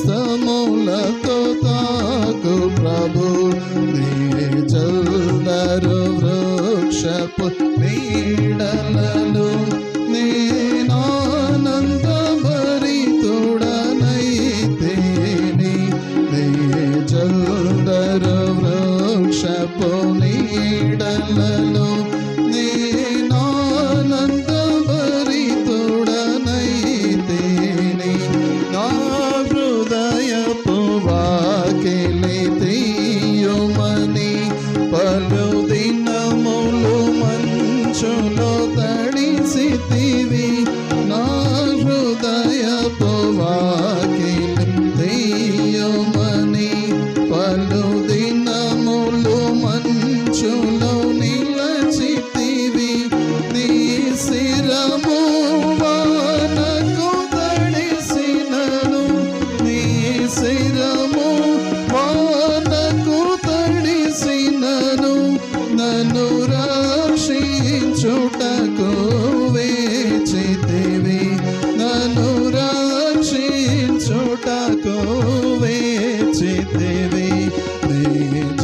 ప్రేమహస్తములతో తాకు ప్రభు నీ జల్దరు వృక్షపు నీడలలో నేనానంద భరితుడనైతేనే నీ జల్దరు వృక్షపు నీడలలో నేనానంద భరితుడనైతేనే నా హృదయపు వాకిలి తీయుమని పలు దినములు మంచులో తడిసితివి నా హృదయపు వాకిలి తీయుమని పలు దినములు మంచులో నిలచితివి నీ శిరము వానకు తడిసినను నీ శిరము వానకు తడిసినను నన్ను రక్షించుటకు వేచితివి నన్ను రక్షించుటకు వేచితివి నీ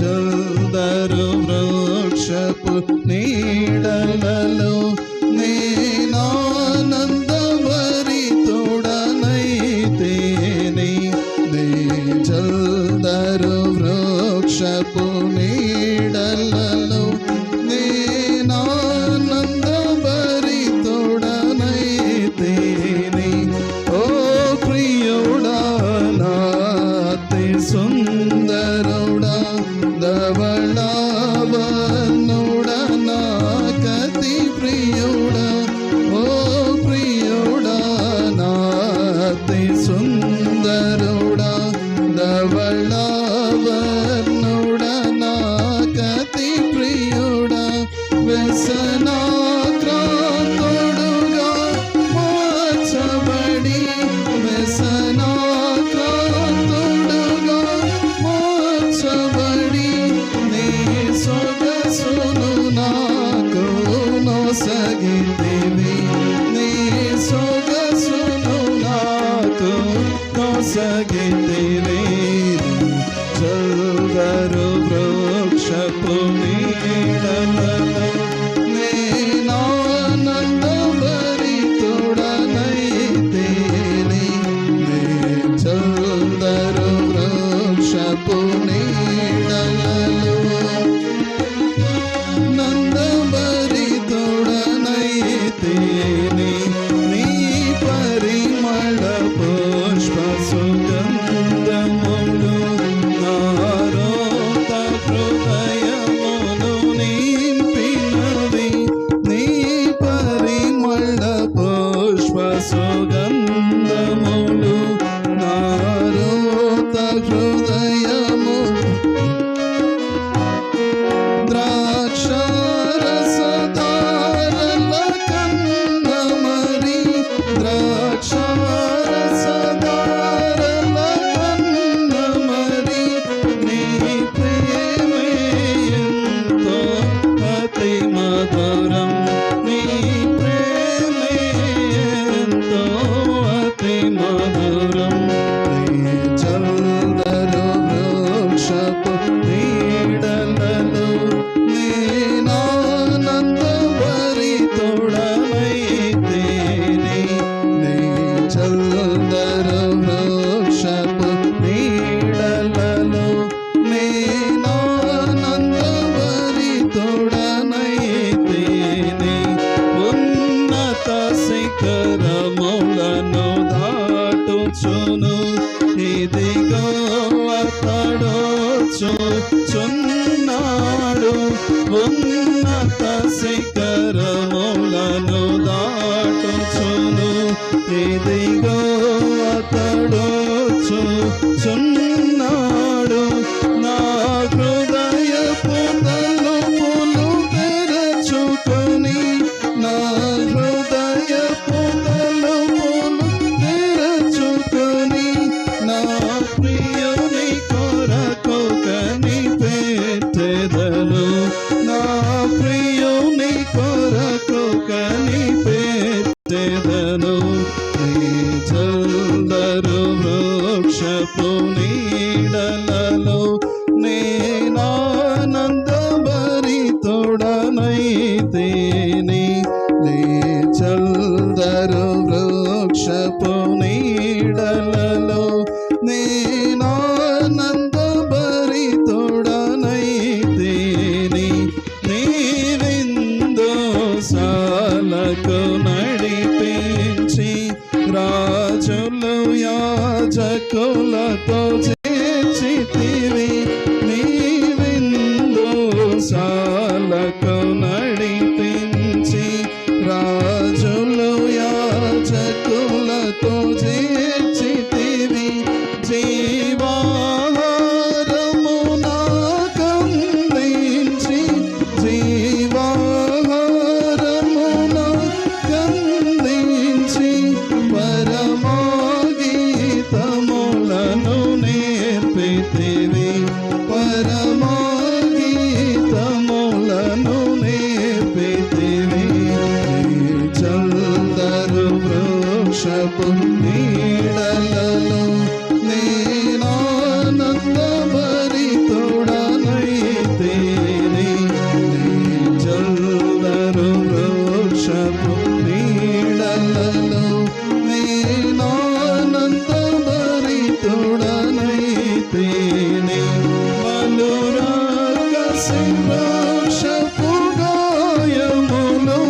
జల్దరు వృక్షపు నీడలలో నేనానంద భరితుడనైతేనే నీ జల్దరు వృక్షపు నీడలలో నేనానంద భరితుడనైతేనే ఓ ప్రియుడా నాతి సుందరుడా ధవళావనుడా నాకతి ప్రియుడా ఓ ప్రియుడా నాతి సుందరుడా ధవళావనుడా నాకతి ప్రియుడా వ్యసనాక్రాంతుడుగా మార్చబడి వ్యసనాక్రాంతుడుగా మార్చబడి నీ సొగసును నాకు నొసగితివి నీ సొగసును నాకు నొసగితివి జల్దరు వృక్షపు నీడలలో నేనానంద భరితుడనైతేనే నీ జల్దరు వృక్షపు నీడలలో నంద భరితుడనైతేనే నీ పరిమళ పుష్ప సుగంధములు నారోత హృదయమును నింపినవి నీ పరిమళ పుష్ప సుగంధములు నారోత హృదయము ద్రాక్షారసధారల కన్నమరి ద్రాక్షారసధారల కన్నమరి నీ ప్రేమే ఎంతో అతి మధురం నీ ప్రేమే ఎంతో అతి మధురం నీ జల్దరు వృక్షపు నీడలలో నేనానంద భరితుడనైతేనే నీ జల్దరు వృక్షపు నీడలలో నేనానంద భరితుడనైతేనే ఉన్నత శిఖరములను దాటుచును ఇదిగో అతడొచ్చుచున్నాడు ఉన్నత శిఖరములను దాటుచును ఇదిగో అతడొచ్చుచున్నాడు నా హృదయపు తలుపులు తెరచుకొని నా హృదయపు తలుపులు తెరచుకొని నా ప్రియుని కొరకు కనిపెట్టెదను నా ప్రియుని కొరకు కనిపెట్టెదను వృక్షపు నీడలలో నేనానందభరితుడనైతేనే నీ చల్దరు వృక్షపు నీడలలో నేనానందభరితుడనైతేనే నీ విందు సాలకు నడిపించి రాజులు యాజకులతో చేర్చితివి నీ విందు సాలకు నడిపించి రాజులు యాజకులతో చేర్చితివి జీవాహారము నాకందించి జీవాహారము నాకందించి పరమగీతములను నేర్పితివి పరమగీతములను నేర్పితివి చల్దరు వృక్షపు నీడలలో నేనానందభరితుడనైతేనే చల్దరు వృక్షపు నీడలలో నేనానందభరితుడనైతేనే బలురాగసి వృక్షపు గాయములు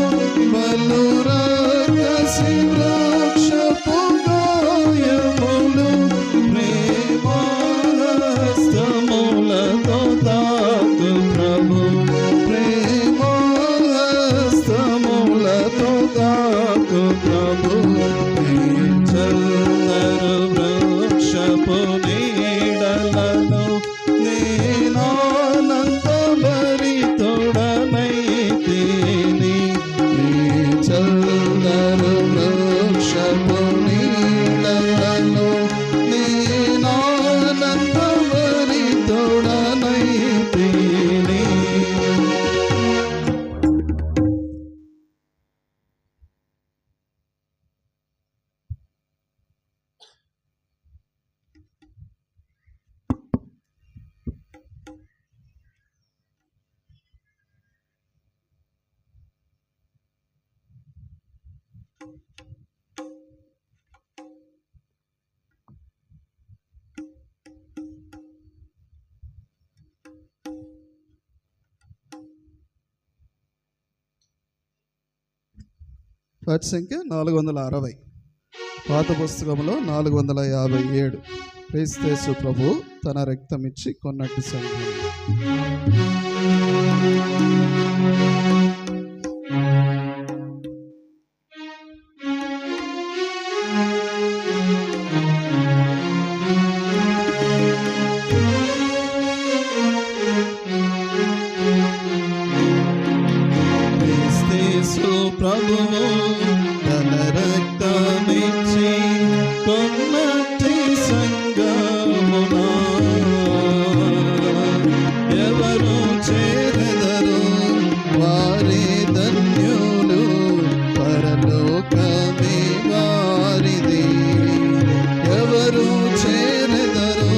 బలురాగసి వృక్షపు గాయములు ప్రేమహస్తములతో తాకు ప్రభు ప్రేమహస్తములతో తాకు ప్రభు చల్దరు వృక్షపు నీడలలో నేనానందభరితుడనైతేనే చల్దరు వృక్షపు నీడలలో నేనానందభరితుడనైతేనే. వాటి సంఖ్య 460. పాత పుస్తకంలో 457. క్రీస్తు ప్రభు తన రక్తమిచ్చి కొన్నట్టు సంఖ్య. క్రీస్తు ప్రభువు తన రక్తమిచ్చి కొన్నట్టి సంగమున ఎవరు చేరెదరు వారి ధన్యులు పరలోకమే వారిది ఎవరు చేరెదరు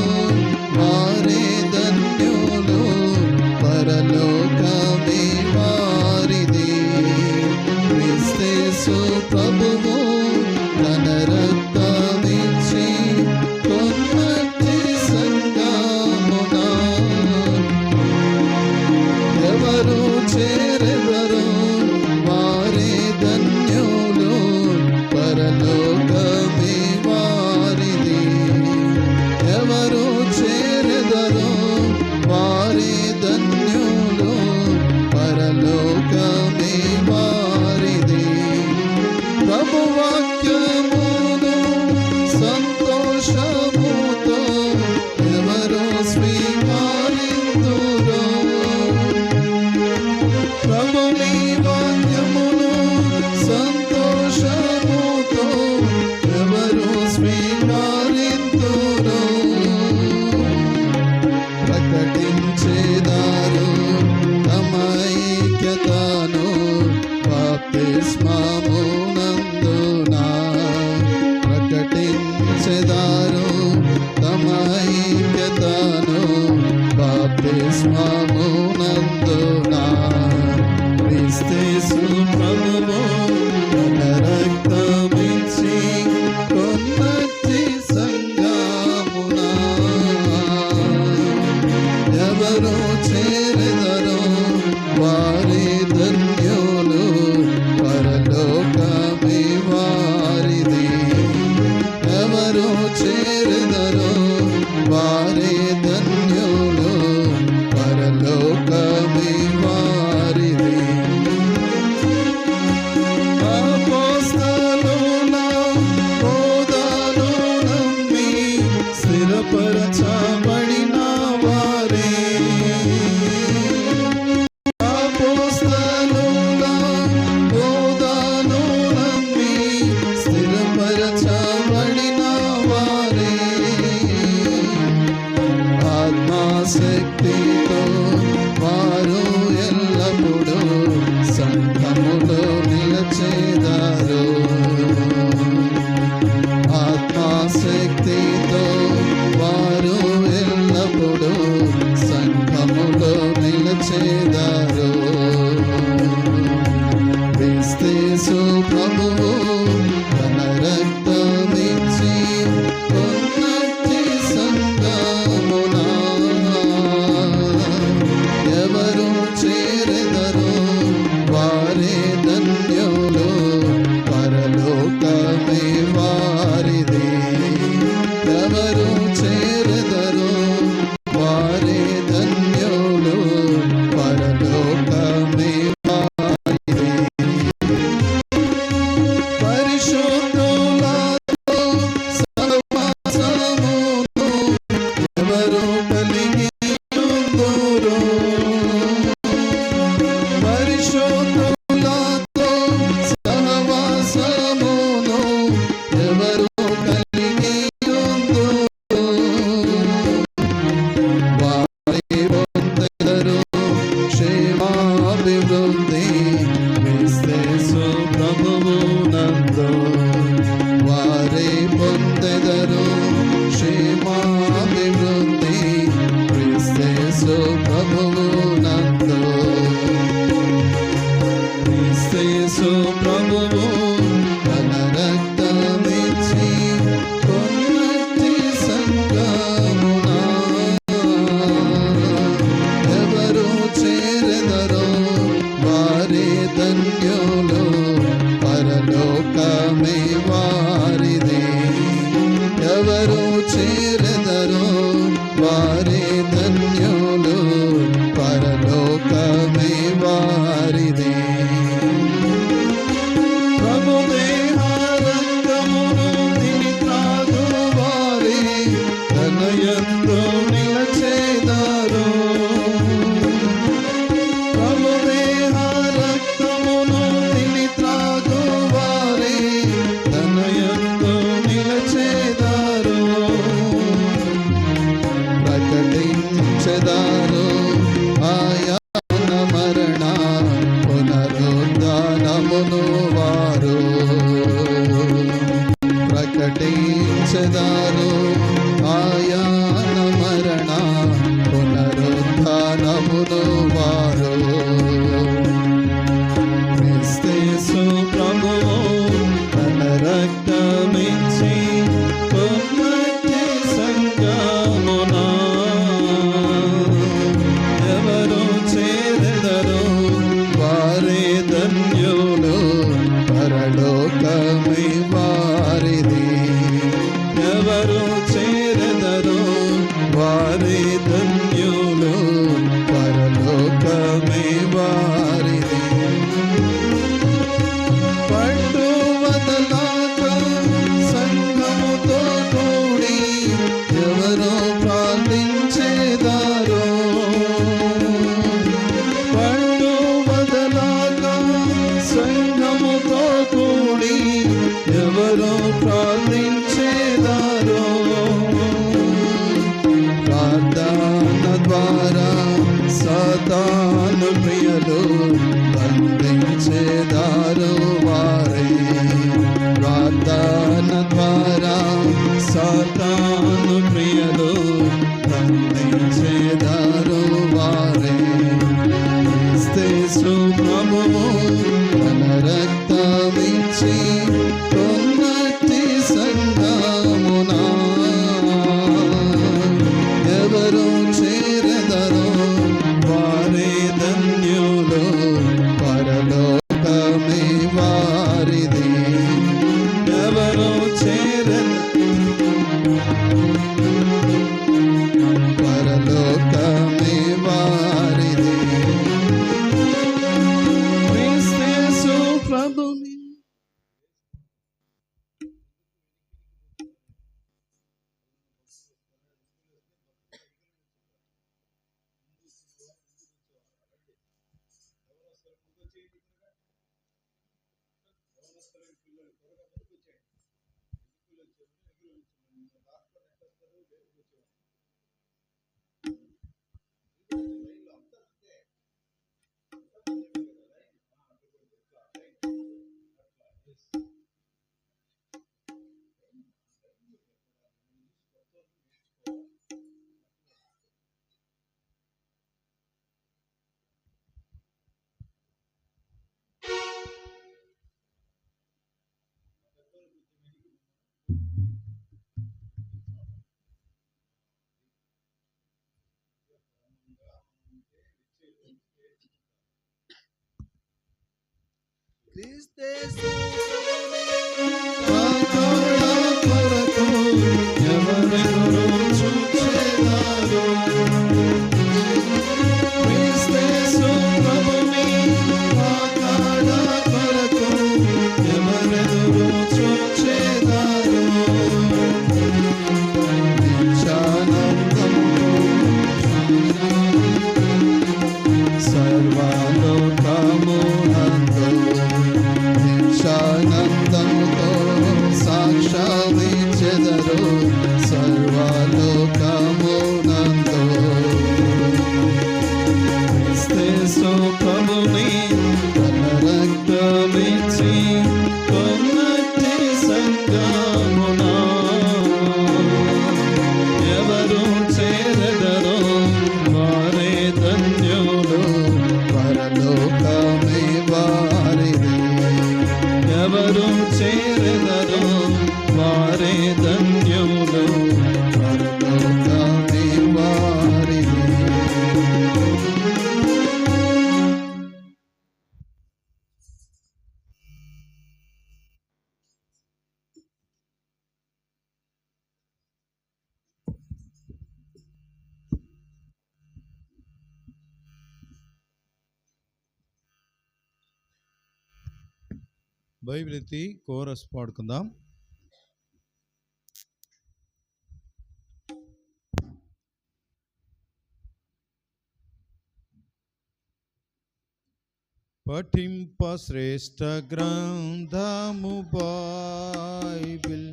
వారి ధన్యులు పరలోకమే వారిది క్రీస్తు ప్రభువు తన రక్తమిచ్చి కొన్నట్టి సంగమున ఎవరు చేరెదరు వారి ధన్యులు పరలోకమే వారిది ఎవరు చేరెదరు వారి ధన్యులు పరలోకమే వారిది ప్రభువాక్యమును సంతోషముతో ఎవరు స్వీకరింతురో ప్రభుని వాక్యమును సంతోషముతో ఎవరు స్వీకరింతురో ప్రకటించేదారు తమ ఐక్యతను బాప్తిస్మమునందున ప్రకటించెదారు తమ బాప్తిస్మమునందునా క్రీస్తు ప్రభువు తన రక్తమిచ్చి కొన్నటి సంగమునా ఎవరు చేరెదరో వారి ధన్యులు పరలోకమే వారిది ఎవరు చేరెదరో వారి ధన్యులు పరలోకమే వారిది అపోస్తలుల బోధను నమ్మి స్థిరపరచబడిన వారే అపోస్తలుల బోధను నమ్మి స్థిరపరచబడిన వారే ఆత్మశక్తితో వారు ఎల్లప్పుడూ సంఘములో నిలచేదారు ఆత్మశక్తితో వారు ఎల్లప్పుడూ సంఘములో నిలచేదారు క్రీస్తు ప్రభువు తన రక్తమిచ్చి కొన్నటి సంగమునా ఎవరు చేరెదరో వారే ధన్యులు పరలోకమే వారిది ఎవరు చేరెదరో వారే ధన్యులు పరలోకమే వారిది పరిశుద్ధులతో సహవాసమును ఎవరు కలిగి ఉందురో పరిశుద్ధులతో సహవాసమును ఎవరు కలిగి ఉందురో వారి పొందెదరు క్షేమాభివృద్ధి క్రీస్తు ప్రభువునందు వారి పొందెదరు క్షేమాభివృద్ధి క్రీస్తు ప్రభువునందు క్రీస్తు ప్రభువు తన రక్తమిచ్చి కొన్నటి సంగమునా ఎవరు చేరెదరో వారి ధన్యులు పరలోకమే వారిది ఎవరు చేరెదరో వారి ధన్యులు పరలోకమే వారిది ప్రభుదేహ రక్తమును తిని త్రాగు వారే తన యందు నిలచేదారు ప్రభుదేహ రక్తమును తిని త్రాగు వారే తన యందు నిలచేదారు ప్రకటించెదారు ఆయన మరణ పునరుద్ధానమును వారు ప్రకటించెదారు ఆయన మరణ పునరుద్ధానమును వారు క్రీస్తు ప్రభువు తన రక్తమిచ్చి కొన్నటి సంగమునా ఎవరు చేరెదరో వారే ధన్యులు పరలోకమే వారిది ఎవరు చేరెదరో వారే ధన్యులు పరలోకమే వారిది పట్టు వదలాక సంఘముతో కూడి ఎవరో ప్రార్థించేదారో పట్టు వదలాక సంఘముతో కూడి ఎవరో ప్రార్థించేదారో ప్రార్థన ద్వారా సాతాను ప్రియలు బంధించేదారు వారే ప్రార్థన ద్వారా సాతాను ప్రియలు బంధించేదారు పరలోకమే వారిది. క్రీస్తు ప్రభుని కొరకు ఎవరెవరో చూచెదారు. క్రీస్తు ప్రభుని ఆకాడ కొరకు ఎవరెవరో చూచెదారు. సర్వలోకమునందు సాక్షాదించెదరు. సర్వలోకమునందు క్రీస్తు ప్రభుని తన రక్తమిచ్చి కొన్నటి సంగమున ఎవరు చేరెదరో వారే ధన్యులు. పరలోకమే వారిది. ఎవరు చేరెదరో వారే ధన్యులు. పరలోకమే వారిది. బైబిల్ ఎత్తి కోరస్ పాడుకుందాం. పఠింప శ్రేష్ఠ గ్రంథము బైబిల్.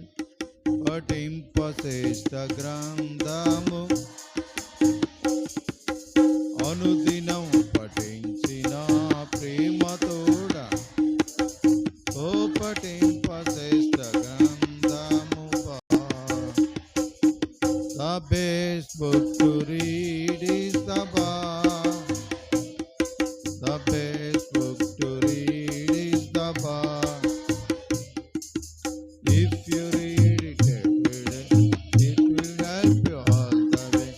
పఠింప శ్రేష్ఠ గ్రంథము అనుదినం పఠించిన ప్రేమతోడ. ఓ పఠింప శ్రేష్ఠ గ్రంథము The best book to read is the Bible. The best book to read is the Bible. If you read it every day, it will help you all the way.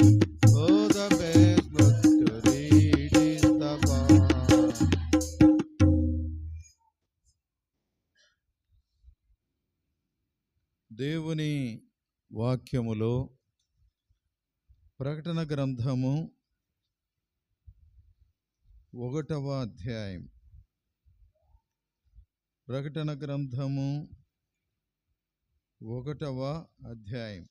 Oh, the best book to read is the Bible. దేవుని వాక్యములో ప్రకటన గ్రంథము 1వ అధ్యాయం. ప్రకటన గ్రంథము 1వ అధ్యాయం.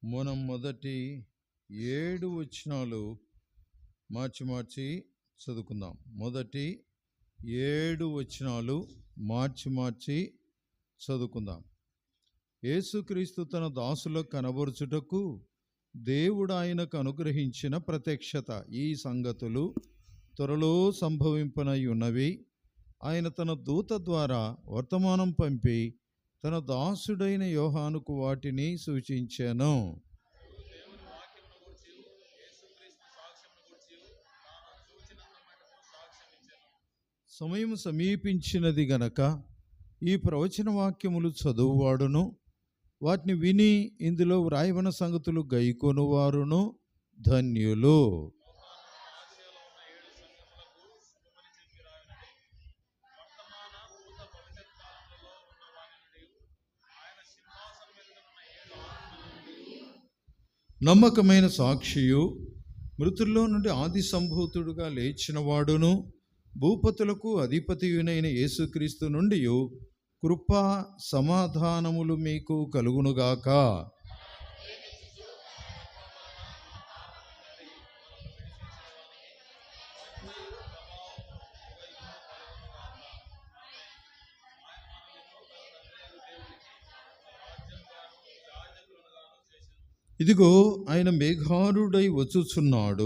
మనం మొదటి 7 వచనాలు మార్చి చదువుకుందాం. మొదటి 7 వచనాలు మార్చి చదువుకుందాం. యేసుక్రీస్తు తన దాసులకు కనబరుచుటకు దేవుడు ఆయనకు అనుగ్రహించిన ప్రత్యక్షత. ఈ సంగతులు త్వరలో సంభవింపనై ఉన్నవి. ఆయన తన దూత ద్వారా వర్తమానం పంపి తన దాసుడైన యోహానుకు వాటిని సూచించెను. సమయం సమీపించినది గనక ఈ ప్రవచన వాక్యములు చదువువాడును వాటిని విని ఇందులో వ్రాయబడిన సంగతులు గైకొనువారును ధన్యులు. నమ్మకమైన సాక్షియు, మృతుల్లో నుండి ఆది సంభూతుడుగా లేచిన వాడును, భూపతులకు అధిపతియునైన యేసుక్రీస్తు నుండి కృపా సమాధానములు మీకు కలుగునుగాక. ఇదిగో ఆయన మేఘారుడై వచ్చుచున్నాడు,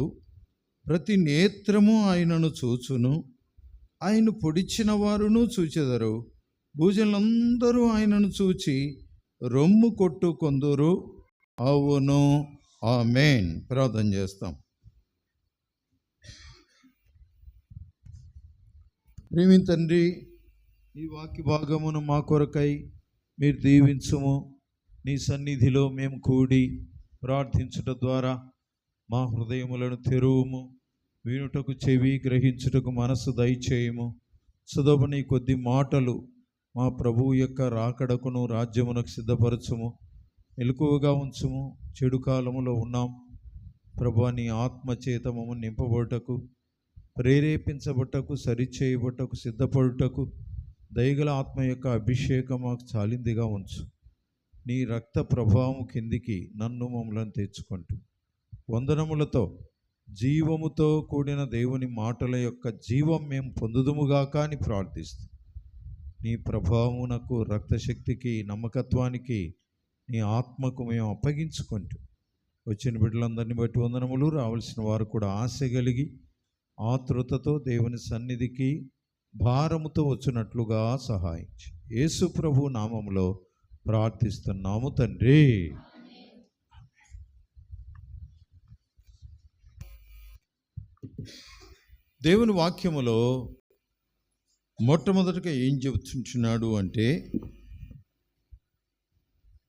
ప్రతి నేత్రము ఆయనను చూచును, ఆయన పొడిచిన వారును చూచెదరు, భూజనులందరూ ఆయనను చూచి రొమ్ము కొట్టుకొందురు. అవును, ఆమేన్. ప్రార్థన చేస్తాం. ప్రేమిన్ తండ్రి, ఈ వాక్య భాగమును మా కొరకై మీరు దీవించుము. నీ సన్నిధిలో మేము కూడి ప్రార్థించుట ద్వారా మా హృదయములను తెరువుము, వినుటకు చెవి, గ్రహించుటకు మనసు దయచేయము. సుధోబని కొద్ది మాటలు మా ప్రభువు యొక్క రాకడకును రాజ్యమునకు సిద్ధపరచుము, మెలకువగా ఉంచుము. చెడు కాలములో ఉన్నాం ప్రభువా, నీ ఆత్మచేత మమ్ము నింపబడుటకు, ప్రేరేపించబట్టకు, సరిచేయబట్టకు, సిద్ధపడుటకు దయగల ఆత్మ యొక్క అభిషేకం మాకు చాలిందిగా ఉంచు. నీ రక్త ప్రభావం కిందికి నన్ను మమ్మలను తెచ్చుకుంటూ వందనములతో జీవముతో కూడిన దేవుని మాటల యొక్క జీవం మేము పొందుదుముగాక అని ప్రార్థిస్తూ, నీ ప్రభావమునకు, రక్తశక్తికి, నమ్మకత్వానికి, నీ ఆత్మకు మేము అప్పగించుకుంటూ వచ్చిన బిడ్డలందరినీ బట్టి వందనములు. రావాల్సిన వారు కూడా ఆశ కలిగి ఆతృతతో దేవుని సన్నిధికి భారముతో వచ్చినట్లుగా సహాయించి యేసు ప్రభు నామములో ప్రార్థిస్తున్నాము తండ్రి. దేవుని వాక్యములో మొట్టమొదటిగా ఏం చెబుతుంటున్నాడు అంటే,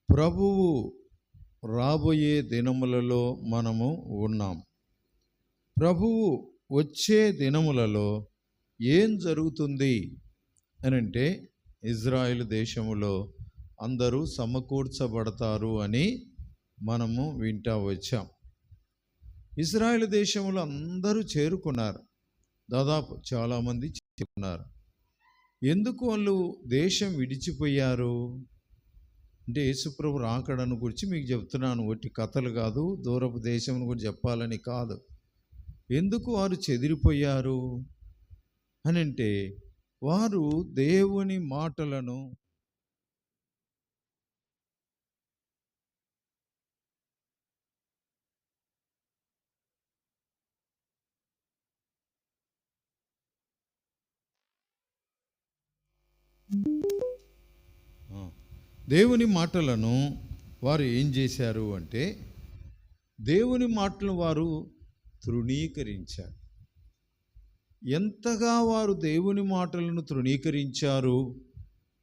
ప్రభువు రాబోయే దినములలో మనము ఉన్నాం. ప్రభువు వచ్చే దినములలో ఏం జరుగుతుంది అని అంటే, ఇజ్రాయెల్ దేశములో అందరూ సమకూర్చబడతారు అని మనము వింటా వచ్చాం. ఇజ్రాయెల్ దేశంలో అందరూ చేరుకున్నారు, దాదాపు చాలామంది చేరుకున్నారు. ఎందుకు వాళ్ళు దేశం విడిచిపోయారు అంటే, యేసుప్రభు రాకడను గురించి మీకు చెప్తున్నాను, ఒట్టి కథలు కాదు, దూరపు దేశం గురించి చెప్పాలని కాదు. ఎందుకు వారు చెదిరిపోయారు అని అంటే, వారు దేవుని మాటలను వారు ఏం చేశారు అంటే, దేవుని మాటలు వారు తృణీకరించారు. ఎంతగా వారు దేవుని మాటలను తృణీకరించారు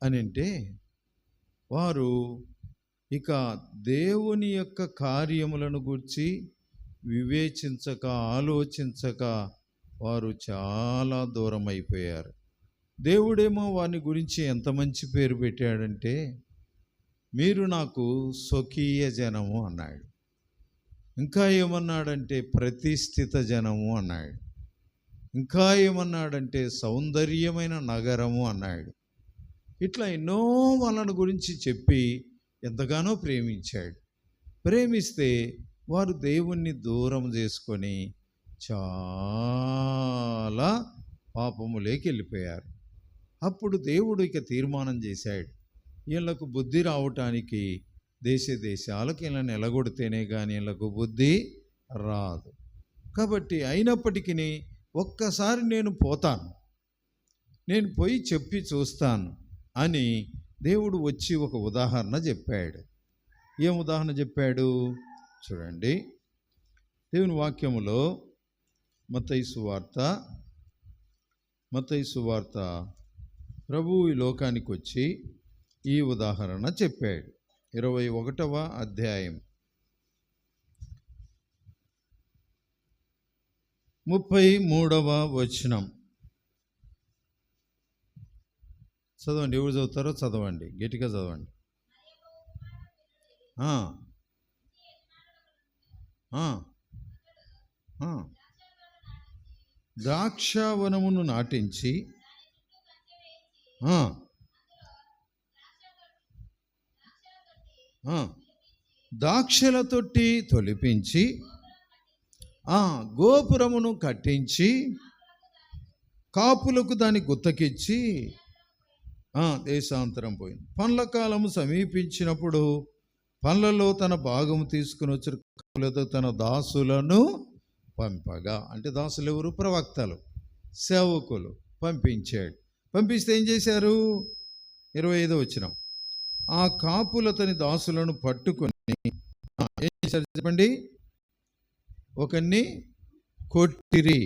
అని అంటే, వారు ఇక దేవుని యొక్క కార్యములను గురించి వివేచించక, ఆలోచించక వారు చాలా దూరం అయిపోయారు. దేవుడేమో వాని గురించి ఎంత మంచి పేరు పెట్టాడంటే, మీరు నాకు స్వకీయ జనము అన్నాడు. ఇంకా ఏమన్నాడంటే, ప్రతిష్ఠిత జనము అన్నాడు. ఇంకా ఏమన్నాడంటే, సౌందర్యమైన నగరము అన్నాడు. ఇట్లా ఎన్నో వాళ్ళని గురించి చెప్పి ఎంతగానో ప్రేమించాడు. ప్రేమిస్తే వారు దేవుణ్ణి దూరం చేసుకొని చాలా పాపములోకి వెళ్ళిపోయారు. అప్పుడు దేవుడు ఇక తీర్మానం చేశాడు, వీళ్ళకు బుద్ధి రావటానికి దేశాలకు ఇలా నిలగొడితేనే కానీ వీళ్ళకు బుద్ధి రాదు. కాబట్టి అయినప్పటికీ ఒక్కసారి నేను పోతాను, నేను పోయి చెప్పి చూస్తాను అని దేవుడు వచ్చి ఒక ఉదాహరణ చెప్పాడు. ఏం ఉదాహరణ చెప్పాడు చూడండి. దేవుని వాక్యములో మత్తయి సువార్త ప్రభువు ఈ లోకానికి వచ్చి ఈ ఉదాహరణ చెప్పాడు. 21వ అధ్యాయం 33వ వచనం చదవండి. ఎవరు చదువుతారో చదవండి, గట్టిగా చదవండి. ఆ, ఆ. ద్రాక్షవనమును నాటించి ఆ, ఆ, ద్రాక్షల తొట్టి తొలిపించి గోపురమును కట్టించి కాపులకు దాన్ని గుత్తకిచ్చి దేశాంతరం పోయింది. పండ్ల కాలము సమీపించినప్పుడు పండ్లలో తన భాగము తీసుకుని వచ్చిన కాపులతో తన దాసులను పంపగా, అంటే దాసులు ఎవరు? ప్రవక్తలు, సేవకులు పంపించాడు. పంపిస్తే ఏం చేశారు? 25 వచనం. ఆ కాపులతని దాసులను పట్టుకొని ఏం చేశారు చెప్పండి? ఒకరిని కొట్టిరి,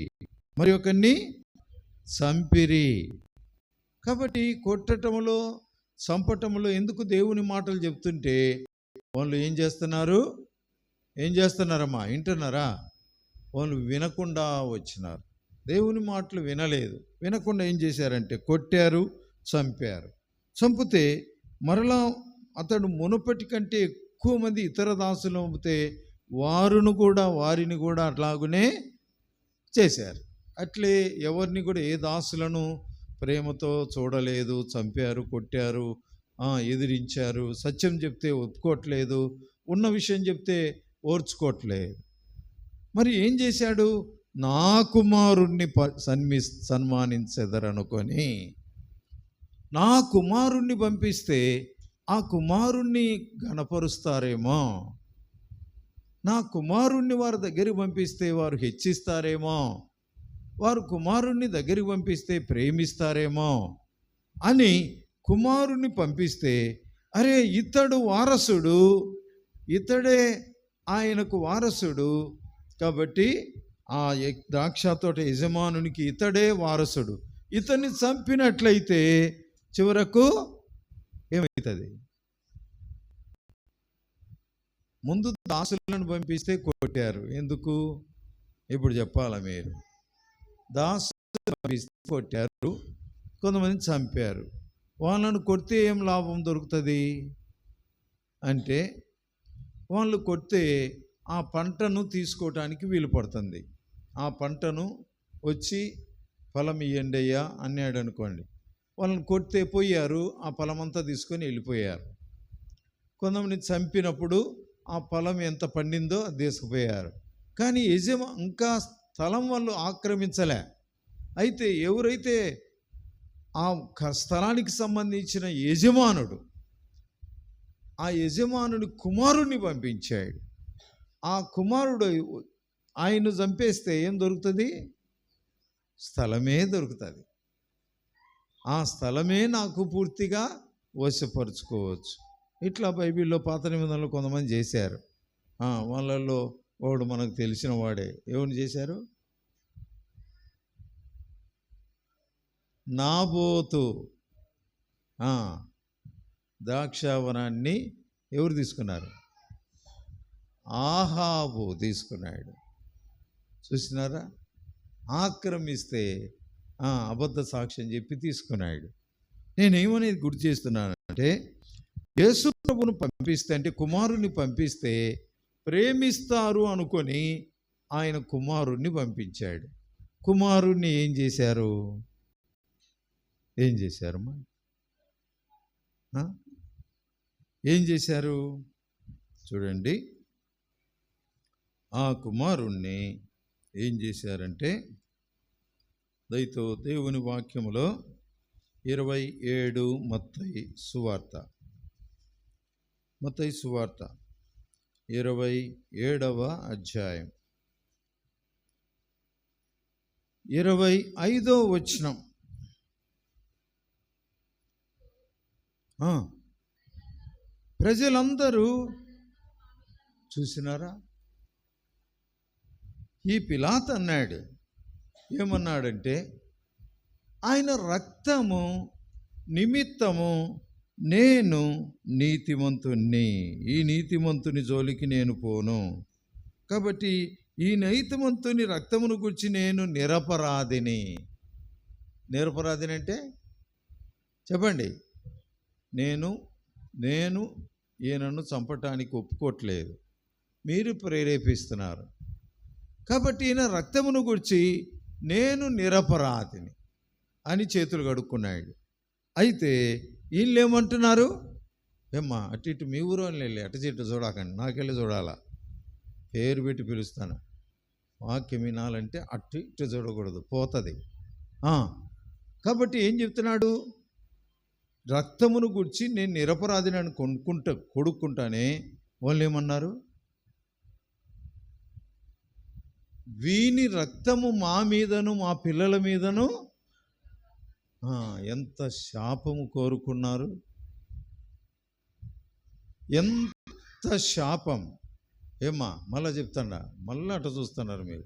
మరి ఒకరిని చంపిరి. కాబట్టి కొట్టటంలో చంపటంలో ఎందుకు దేవుని మాటలు చెప్తుంటే వాళ్ళు ఏం చేస్తున్నారమ్మా? వింటున్నారా? వాళ్ళు వినకుండా వచ్చినారు. దేవుని మాటలు వినలేదు. వినకుండా ఏం చేశారంటే కొట్టారు, చంపారు. చంపితే మరలా అతడు మునుపటి కంటే ఎక్కువ మంది ఇతర దాసులు పంపితే వారిని కూడా అట్లాగునే చేశారు. అట్లే ఎవరిని కూడా ఏ దాసులను ప్రేమతో చూడలేదు. చంపారు, కొట్టారు, ఎదిరించారు. సత్యం చెప్తే ఒప్పుకోవట్లేదు, ఉన్న విషయం చెప్తే ఓర్చుకోవట్లేదు. మరి ఏం చేశాడు? నా కుమారుణ్ణి సన్మానించెదరనుకొని నా కుమారుణ్ణి పంపిస్తే ఆ కుమారుణ్ణి గణపరుస్తారేమో, నా కుమారుణ్ణి వారి దగ్గరికి పంపిస్తే వారు హెచ్చిస్తారేమో, వారు కుమారుణ్ణి దగ్గరికి పంపిస్తే ప్రేమిస్తారేమో అని కుమారుణ్ణి పంపిస్తే, అరే ఇతడు వారసుడు, ఇతడే ఆయనకు వారసుడు కాబట్టి ఆ ద్రాక్ష తోట యజమానునికి ఇతడే వారసుడు, ఇతన్ని చంపినట్లయితే చివరకు ఏమవుతుంది? ముందు దాసులను పంపిస్తే కొట్టారు. ఎందుకు? ఇప్పుడు చెప్పాలా మీరు? దాసులను పంపిస్తే కొట్టారు, కొంతమంది చంపారు. వాళ్ళను కొడితే ఏం లాభం దొరుకుతుంది అంటే, వాళ్ళు కొడితే ఆ పంటను తీసుకోవటానికి వీలు పడుతుంది. ఆ పంటను వచ్చి ఫలం ఇయ్యండి అయ్యా అన్నాడు అనుకోండి, వాళ్ళని కొడితే పోయారు, ఆ ఫలమంతా తీసుకొని వెళ్ళిపోయారు. కొంతమంది చంపినప్పుడు ఆ ఫలం ఎంత పండిందో అది తీసుకుపోయారు. కానీ ఇంకా స్థలం వాళ్ళు ఆక్రమించలే. అయితే ఎవరైతే ఆ స్థలానికి సంబంధించిన యజమానుడు, ఆ యజమానుని కుమారుణ్ణి పంపించాడు. ఆ కుమారుడు ఆయన చంపేస్తే ఏం దొరుకుతుంది? స్థలమే దొరుకుతుంది. ఆ స్థలమే నాకు పూర్తిగా వశపరుచుకోవచ్చు. ఇట్లా బైబిల్లో పాత నిబంధనలు కొంతమంది చేశారు. వాళ్ళల్లో వాడు మనకు తెలిసిన వాడే. ఎవరిని చేశారు? నాబోతు ద్రాక్షావనాన్ని ఎవరు తీసుకున్నారు? ఆహాబు తీసుకున్నాడు. చూసినారా? ఆక్రమిస్తే అబద్ధ సాక్ష్యం చెప్పి తీసుకున్నాడు. నేనేమనేది గుర్తు చేస్తున్నానంటే, యేసు ప్రభువును పంపిస్తే, అంటే కుమారుణ్ణి పంపిస్తే ప్రేమిస్తారు అనుకొని ఆయన కుమారుణ్ణి పంపించాడు. కుమారుణ్ణి ఏం చేశారమ్మా? ఏం చేశారు చూడండి. ఆ కుమారుణ్ణి ఏం చేశారంటే, దయతో దేవుని వాక్యములో 27 మత్తయి సువార్త 27వ అధ్యాయం 25వ వచనం. ప్రజలందరూ చూసినారా? ఈ పిలాతు అన్నాడు, ఏమన్నాడంటే, ఆయన రక్తము నిమిత్తము నేను నీతిమంతుణ్ణి, ఈ నీతిమంతుని జోలికి నేను పోను, కాబట్టి ఈ నీతిమంతుని రక్తమును గురించి నేను నిరపరాధిని. నిరపరాధిని అంటే చెప్పండి. నేను ఈయనను చంపటానికి ఒప్పుకోవట్లేదు, మీరు ప్రేరేపిస్తున్నారు. కాబట్టి ఈయన రక్తమును గురించి నేను నిరపరాధిని అని చేతులు కడుక్కున్నాడు. అయితే వీళ్ళు ఏమంటున్నారు, ఏమ్మా అటు ఇటు మీ ఊరు వెళ్ళి అటు చెట్టు చూడకండి, నాకెళ్ళి చూడాలా, పేరు పెట్టి పిలుస్తాను, వాక్యం వినాలంటే అటు ఇటు చూడకూడదు, పోతుంది. కాబట్టి ఏం చెప్తున్నాడు, రక్తమును గురించి నేను నిరపరాధిని అని కొడుక్కుంటానే వాళ్ళు ఏమన్నారు, వీని రక్తము మా మీదను మా పిల్లల మీదను ఎంత శాపము కోరుకున్నారు, ఎంత శాపం. ఏమ్మా మళ్ళా చెప్తాడా, మళ్ళీ అట్ట చూస్తున్నారు మీరు,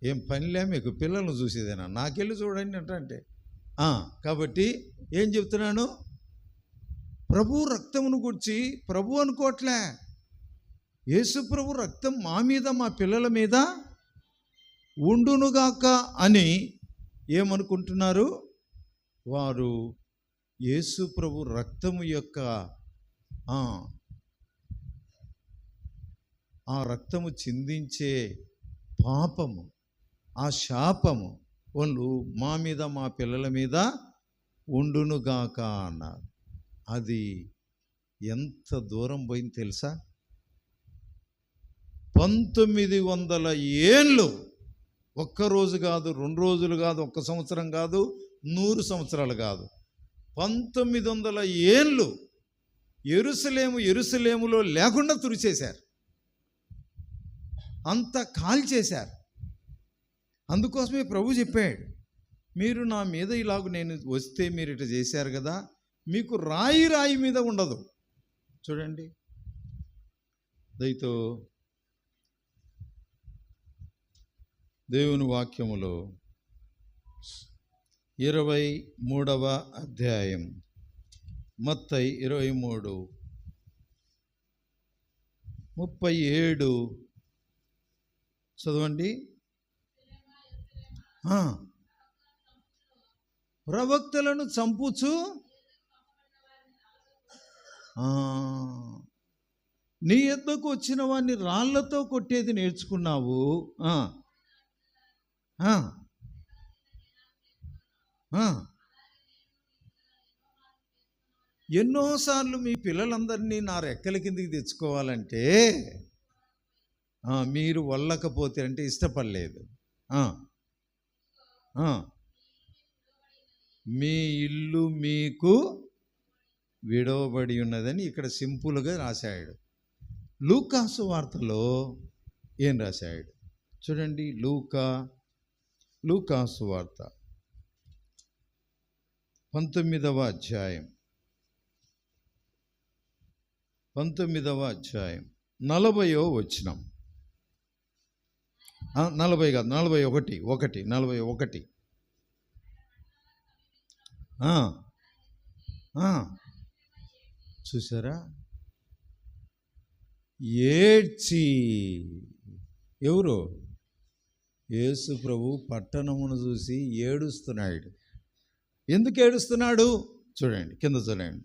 ఏం పనిలే మీకు, పిల్లలను చూసేదేనా, నాకెళ్ళి చూడండి అంటే. కాబట్టి ఏం చెప్తున్నాను, ప్రభు రక్తమును గురించి ప్రభు అనుకోవట్లే, యేసు ప్రభు రక్తం మా మీద మా పిల్లల మీద ఉండునుగాక అని ఏమనుకుంటున్నారు వారు. యేసు ప్రభు రక్తము యొక్క ఆ రక్తము చిందించే పాపము, ఆ శాపము వాళ్ళు మా మీద మా పిల్లల మీద ఉండునుగాక అన్నారు. అది ఎంత దూరం పోయింది తెలుసా, 1900 ఏళ్ళు, ఒక్కరోజు కాదు, 2 రోజులు కాదు, 1 సంవత్సరం కాదు, 100 సంవత్సరాలు కాదు, 1900 ఏళ్ళు యెరూషలేములో లేకుండా తుడిచేశారు, అంత కాల్చేశారు. అందుకోసమే ప్రభు చెప్పాడు, మీరు నా మీద ఇలాగ నేను వస్తే మీరు ఇట్లా చేశారు కదా, మీకు రాయి మీద ఉండదు. చూడండి, దయతో దేవుని వాక్యములో 23వ అధ్యాయం, మత్తయి 23:37 చదవండి. ప్రవక్తలను చంపుచు నీ యొద్దకు వచ్చిన వాడిని రాళ్లతో కొట్టేది నేర్చుకున్నావు. ఎన్నోసార్లు మీ పిల్లలందరినీ నా రెక్కల కిందికి తెచ్చుకోవాలంటే మీరు వల్లకపోతే అంటే ఇష్టపడలేదు. మీ ఇల్లు మీకు విడవబడి ఉన్నదని ఇక్కడ సింపుల్గా రాశాడు. లూకాసు వార్తలో ఏం రాశాడు చూడండి. లూకాసు వార్త 19వ అధ్యాయం 40వ వచనం, 40 కాదు 41. చూసారా, ఏడ్చి, ఎవరు, యేసు ప్రభు పట్టణమును చూసి ఏడుస్తున్నాడు. ఎందుకు ఏడుస్తున్నాడు చూడండి, కింద చూడండి,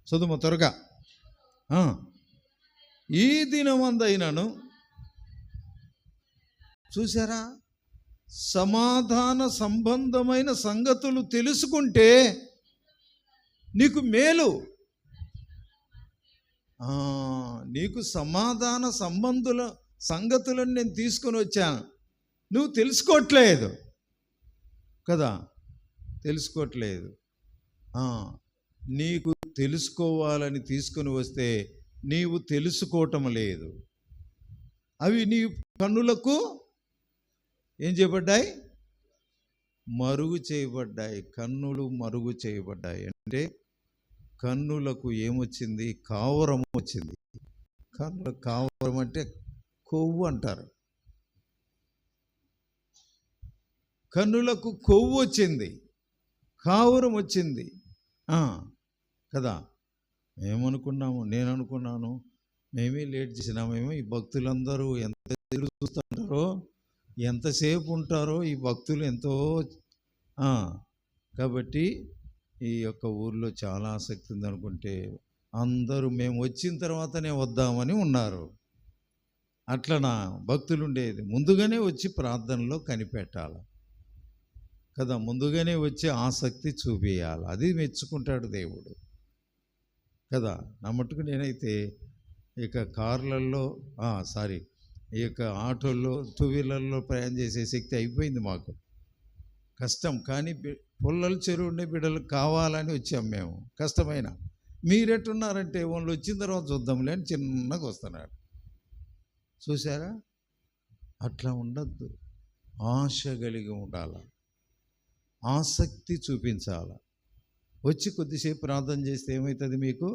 చదువు త్వరగా. ఈ దినమందైనను, చూసారా, సమాధాన సంబంధమైన సంగతులు తెలుసుకుంటే నీకు మేలు. నీకు సమాధాన సంగతులను నేను తీసుకొని వచ్చాను, నువ్వు తెలుసుకోవట్లేదు కదా, తెలుసుకోవట్లేదు. నీకు తెలుసుకోవాలని తీసుకొని వస్తే నీవు తెలుసుకోవటం లేదు. అవి నీ కన్నులకు ఏం చేయబడ్డాయి, మరుగు చేయబడ్డాయి. కన్నులు మరుగు చేయబడ్డాయి అంటే కన్నులకు ఏమొచ్చింది, కావరం వచ్చింది. కన్నులకు కావరం అంటే కొవ్వు అంటారు. కన్నులకు కొవ్వు వచ్చింది, కావరం వచ్చింది కదా. నేను అనుకున్నాను మేమే లేట్ చేసినామేమో, ఈ భక్తులందరూ ఎంత ఎదురు చూస్తుంటారో, ఎంతసేపు ఉంటారో ఈ భక్తులు ఎంతో. కాబట్టి ఈ యొక్క ఊర్లో చాలా ఆసక్తి ఉంది అనుకుంటే అందరూ మేము వచ్చిన తర్వాతనే వద్దామని ఉన్నారు. అట్లా భక్తులు ఉండేది. ముందుగానే వచ్చి ప్రార్థనలో కనిపెట్టాలి కదా, ముందుగానే వచ్చి ఆసక్తి చూపించాలి. అది మెచ్చుకుంటాడు దేవుడు కదా. నా మట్టుకు నేనైతే ఇక కార్లల్లో ఈ యొక్క ఆటోల్లో, టూ వీలర్లో ప్రయాణం చేసే శక్తి అయిపోయింది మాకు. కష్టం, కానీ పుల్లలు చెరువు ఉండే బిడ్డలు కావాలని వచ్చాం మేము. కష్టమైన మీరెట్టున్నారంటే వాళ్ళు వచ్చిన తర్వాత చూద్దాంలే అని చిన్నగా వస్తున్నారు. చూసారా? అట్లా ఉండద్దు. ఆశ కలిగి ఉండాలి, ఆసక్తి చూపించాలి. వచ్చి కొద్దిసేపు ప్రార్థన చేస్తే ఏమవుతుంది మీకు?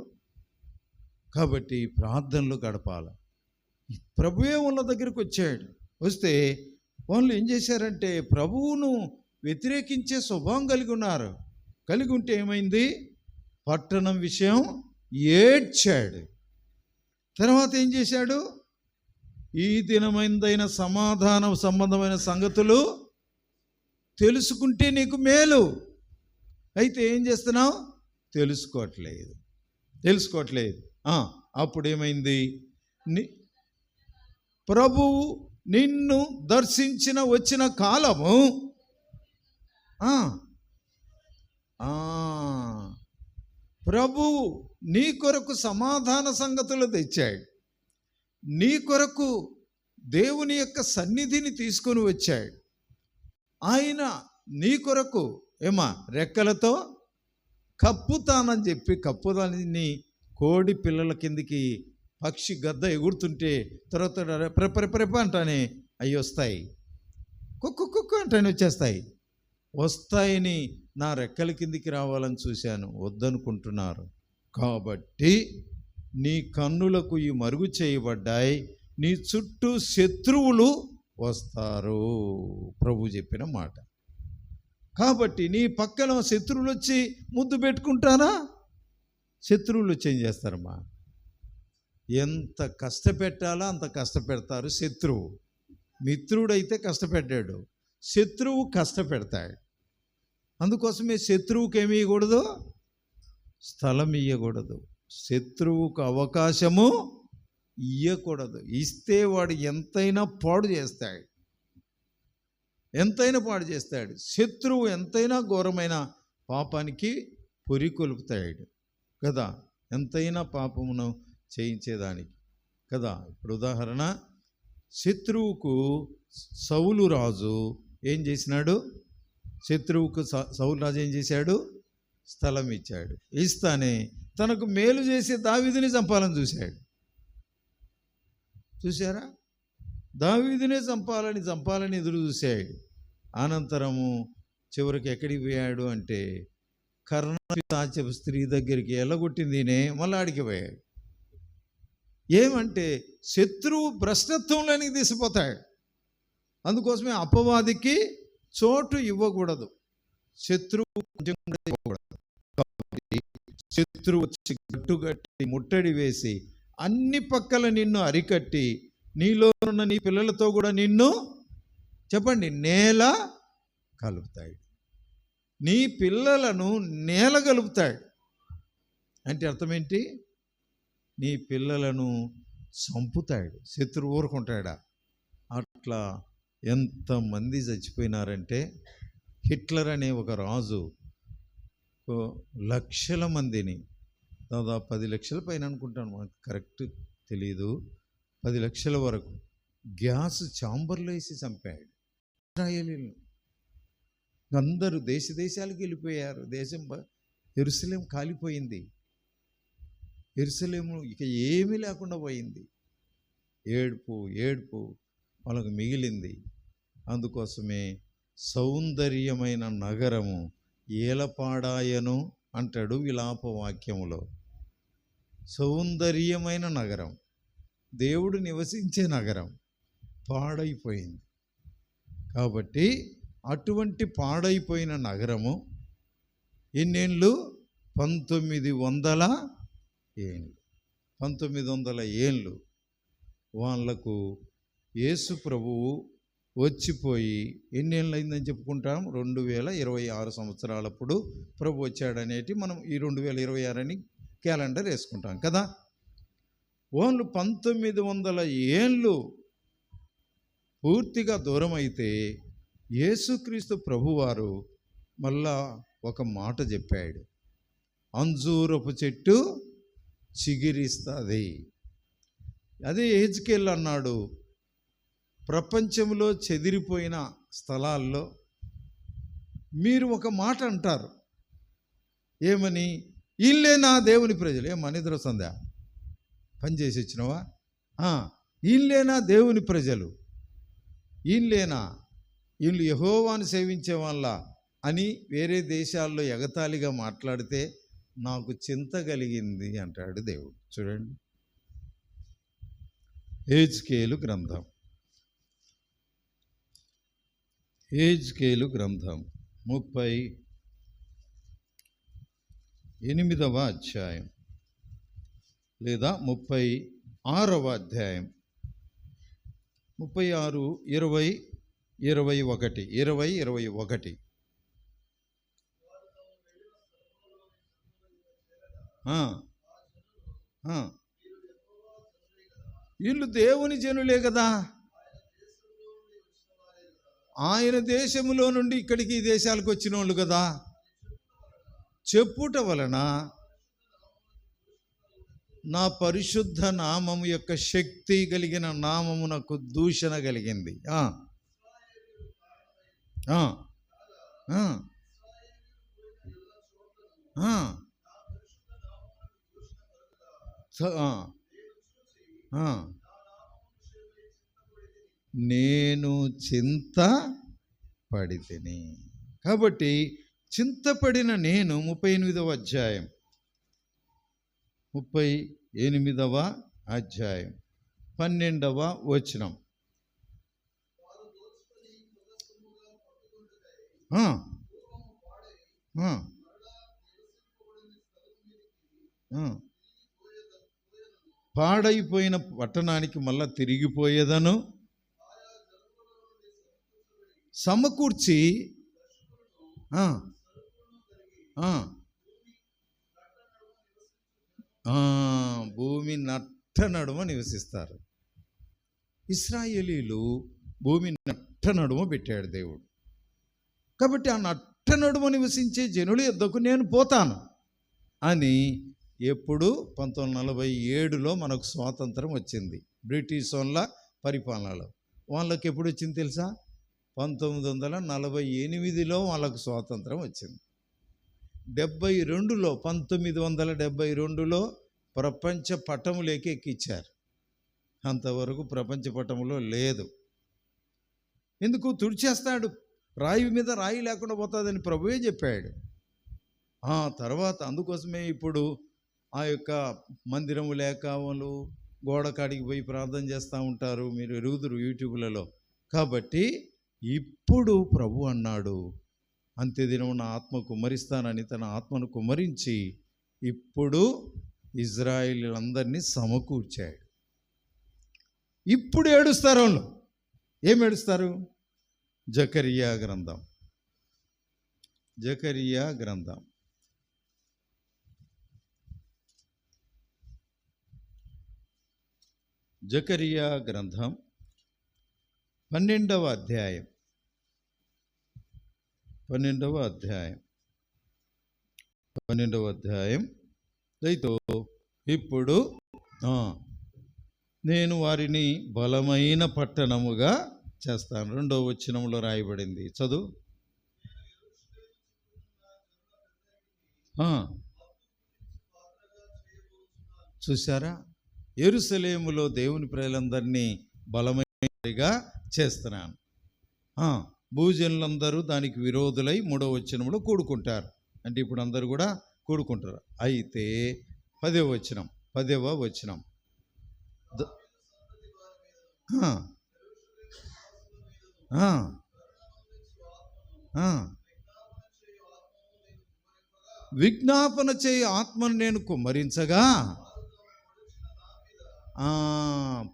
కాబట్టి ప్రార్థనలు గడపాలి. ప్రభువే వాళ్ళ దగ్గరికి వచ్చాడు. వస్తే వాళ్ళు ఏం చేశారంటే ప్రభువును వ్యతిరేకించే స్వభావం కలిగి ఉన్నారు. కలిగి ఉంటే ఏమైంది? పట్టణం విషయం ఏడ్చాడు. తర్వాత ఏం చేశాడు? ఈ దినమైందైన సమాధాన సంబంధమైన సంగతులు తెలుసుకుంటే నీకు మేలు. అయితే ఏం చేస్తున్నావు? తెలుసుకోవట్లేదు. అప్పుడు ఏమైంది? ప్రభువు నిన్ను దర్శించిన వచ్చిన కాలము ప్రభువు నీ కొరకు సమాధాన సంగతులు తెచ్చాడు. నీ కొరకు దేవుని యొక్క సన్నిధిని తీసుకొని వచ్చాడు. ఆయన నీ కొరకు రెక్కలతో కప్పుతానని చెప్పి, కప్పుదాన్ని కోడి పిల్లల కిందికి పక్షి గద్ద ఎగురుతుంటే తర్వాత ప్రెప అంటానే అవి వస్తాయి, కుక్కు అంటానే వచ్చేస్తాయి. వస్తాయని నా రెక్కల కిందికి రావాలని చూశాను, వద్దనుకుంటున్నారు. కాబట్టి నీ కన్నులకు ఈ మరుగు చేయబడ్డాయి, నీ చుట్టూ శత్రువులు వస్తారు. ప్రభు చెప్పిన మాట. కాబట్టి నీ పక్కన శత్రువులు వచ్చి ముద్దు పెట్టుకుంటారా? శత్రువులు వచ్చి ఏం చేస్తారమ్మా? ఎంత కష్టపెట్టాలో అంత కష్టపెడతారు. శత్రువు మిత్రుడైతే కష్టపెట్టాడు, శత్రువు కష్టపెడతాడు. అందుకోసమే శత్రువుకి ఏమి ఇవ్వకూడదు? స్థలం ఇవ్వకూడదు. శత్రువుకు అవకాశము ఇవ్వకూడదు. ఇస్తే వాడు ఎంతైనా పాడు చేస్తాడు. శత్రువు ఎంతైనా ఘోరమైన పాపానికి పొరికొల్పుతాడు కదా, ఎంతైనా పాపమును చేయించేదానికి కదా. ఇప్పుడు ఉదాహరణ, శత్రువుకు సౌలు రాజు ఏం చేసినాడు? సౌలు రాజు ఏం చేశాడు? స్థలం ఇచ్చాడు. ఇస్తానే తనకు మేలు చేసే దావీదుని చంపాలని చూశారా? దావీదునే చంపాలని ఎదురు చూశాడు. అనంతరము చివరికి ఎక్కడికి పోయాడు అంటే కర్ణపిశాచపు స్త్రీ దగ్గరికి ఎల్లగొట్టిందినే మళ్ళీ ఆడికి పోయాడు. ఏమంటే శత్రువు భ్రష్టత్వంలోనికి తీసిపోతాడు. అందుకోసమే అపవాదికి చోటు ఇవ్వకూడదు, శత్రువు కొంచెం కూడా ఇవ్వకూడదు. కాబట్టి శత్రువు వచ్చి గట్టుగట్టి ముట్టడి వేసి అన్ని పక్కల నిన్ను అరికట్టి నీలో ఉన్న నీ పిల్లలతో కూడా నిన్ను నేల కలుపుతాడు. నీ పిల్లలను నేల కలుపుతాడు అంటే అర్థం ఏంటి? నీ పిల్లలను చంపుతాడు. శత్రువు ఊరుకుంటాడా? అట్లా ఎంతమంది చచ్చిపోయినారంటే, హిట్లర్ అనే ఒక రాజు లక్షల మందిని, దాదాపు 10 లక్షల పైన అనుకుంటాను, మనకు కరెక్ట్ తెలీదు, 10 లక్షల వరకు గ్యాస్ ఛాంబర్లో వేసి చంపాడు ఇశ్రాయేలీయులను. అందరూ దేశాలకు వెళ్ళిపోయారు. యెరూషలేము కాలిపోయింది. యెరూషలేము ఇక ఏమీ లేకుండా పోయింది. ఏడుపు వాళ్ళకు మిగిలింది. అందుకోసమే సౌందర్యమైన నగరము ఏలపాడాయను అంటాడు విలాప వాక్యములో. సౌందర్యమైన నగరం, దేవుడు నివసించే నగరం పాడైపోయింది. కాబట్టి అటువంటి పాడైపోయిన నగరము ఎన్నేళ్ళు? 1900 ఏళ్ళు. 1900 ఏళ్ళు వాళ్లకు యేసు ప్రభువు వచ్చిపోయి ఎన్నేళ్ళు అయిందని చెప్పుకుంటాం? 2026 సంవత్సరాలప్పుడు ప్రభు వచ్చాడనేటి మనం ఈ 2026 అని క్యాలెండర్ వేసుకుంటాం కదా. వాళ్ళు 1900 ఏళ్ళు పూర్తిగా దూరం అయితే యేసుక్రీస్తు ప్రభువారు మళ్ళా ఒక మాట చెప్పాడు, అంజూరపు చెట్టు చిగిరిస్తుంది. అదే హెజ్కేల్ అన్నాడు, ప్రపంచంలో చెదిరిపోయిన స్థలాల్లో మీరు ఒక మాట అంటారు, ఏమని? వీళ్ళే నా దేవుని ప్రజలు. ఏం నిద్ర వస్తుందా? పని చేసి వచ్చినవా? వీళ్ళేనా దేవుని ప్రజలు, వీళ్ళేనా, వీళ్ళు యెహోవాను సేవించే వాళ్ళ అని వేరే దేశాల్లో ఎగతాళిగా మాట్లాడితే నాకు చింత కలిగింది అంటాడు దేవుడు. చూడండి, హెజ్కేలు గ్రంథం 38వ అధ్యాయం లేదా 36వ అధ్యాయం 36, 20, 21. వీళ్ళు దేవుని జనులే కదా, ఆయన దేశములో నుండి ఇక్కడికి ఈ దేశాలకు వచ్చిన వాళ్ళు కదా. చెప్పుట వలన నా పరిశుద్ధ నామము యొక్క శక్తి కలిగిన నామమునకు దూషణ కలిగింది. నేను చింత పడితిని. కాబట్టి చింతపడిన నేను 38వ అధ్యాయం 12వ వచనం. పాడైపోయిన పట్టణానికి మళ్ళా తిరిగిపోయేదను, సమకూర్చి భూమి నట్ట నడుమ నివసిస్తారు. ఇశ్రాయేలీలు భూమి నట్ట నడుమ పెట్టాడు దేవుడు. కాబట్టి ఆ నట్ట నడుమ నివసించే జనుల యొద్దకు నేను పోతాను అని ఎప్పుడు 1947లో మనకు స్వాతంత్రం వచ్చింది. బ్రిటిష్ వాళ్ళ పరిపాలనలో. వాళ్ళకి ఎప్పుడు వచ్చింది తెలుసా? 1948లో వాళ్ళకు స్వాతంత్రం వచ్చింది. 1972లో ప్రపంచ పటములోకి ఎక్కించారు. అంతవరకు ప్రపంచ పటములో లేదు. ఎందుకు? తుడిచేస్తాడు, రాయి మీద రాయి లేకుండా పోతుందని ప్రభువే చెప్పాడు. తర్వాత అందుకోసమే ఇప్పుడు ఆ యొక్క మందిరము లేక వాళ్ళు గోడ కాడికి పోయి ప్రార్థన చేస్తూ ఉంటారు, మీరు ఎరుగుదురు యూట్యూబ్లలో. కాబట్టి ఇప్పుడు ప్రభు అన్నాడు, అంత్యదినం నా ఆత్మ కుమ్మరిస్తానని తన ఆత్మను కుమ్మరించి ఇప్పుడు ఇజ్రాయేలీలందరినీ సమకూర్చాడు. ఇప్పుడు ఏడుస్తారు వాళ్ళు. ఏం ఏడుస్తారు? జకరియా గ్రంథం 12వ అధ్యాయం 12వ అధ్యాయం దయతో ఇప్పుడు నేను వారిని బలమైన పట్టణముగా చేస్తాను. 2వ వచనంలో రాయబడింది, చదువు. చూసారా? యెరూషలేములో దేవుని ప్రజలందరినీ బలమైనగా చేస్తున్నాను. భూజనులందరూ దానికి విరోధులై 3వ వచనంలో కూడుకుంటారు. అంటే ఇప్పుడు అందరూ కూడా కూడుకుంటారు. అయితే 10వ వచనం విజ్ఞాపన చేయి ఆత్మను నేను కుమ్మరించగా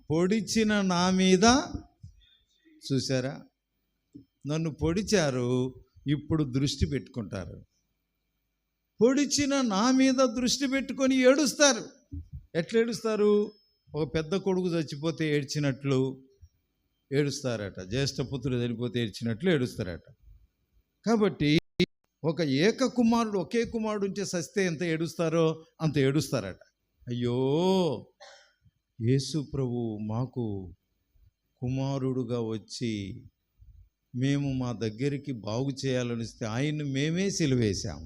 పొడిచిన నా మీద. చూసారా? నన్ను పొడిచారు, ఇప్పుడు దృష్టి పెట్టుకుంటారు. పొడిచిన నా మీద దృష్టి పెట్టుకొని ఏడుస్తారు. ఎట్లా ఏడుస్తారు? ఒక పెద్ద కొడుకు చచ్చిపోతే ఏడ్చినట్లు, ఏడుస్తారట. జ్యేష్ఠపుత్రుడు చనిపోతే ఏడ్చినట్లు ఏడుస్తారట. కాబట్టి ఒక ఏక కుమారుడు, ఒకే కుమారుడు ఉంటే సస్తే ఎంత ఏడుస్తారో అంత ఏడుస్తారట. అయ్యో, యేసు ప్రభు మాకు కుమారుడుగా వచ్చి మేము మా దగ్గరికి బాగు చేయాలనిస్తే ఆయన్ని మేమే సిలువేశాం.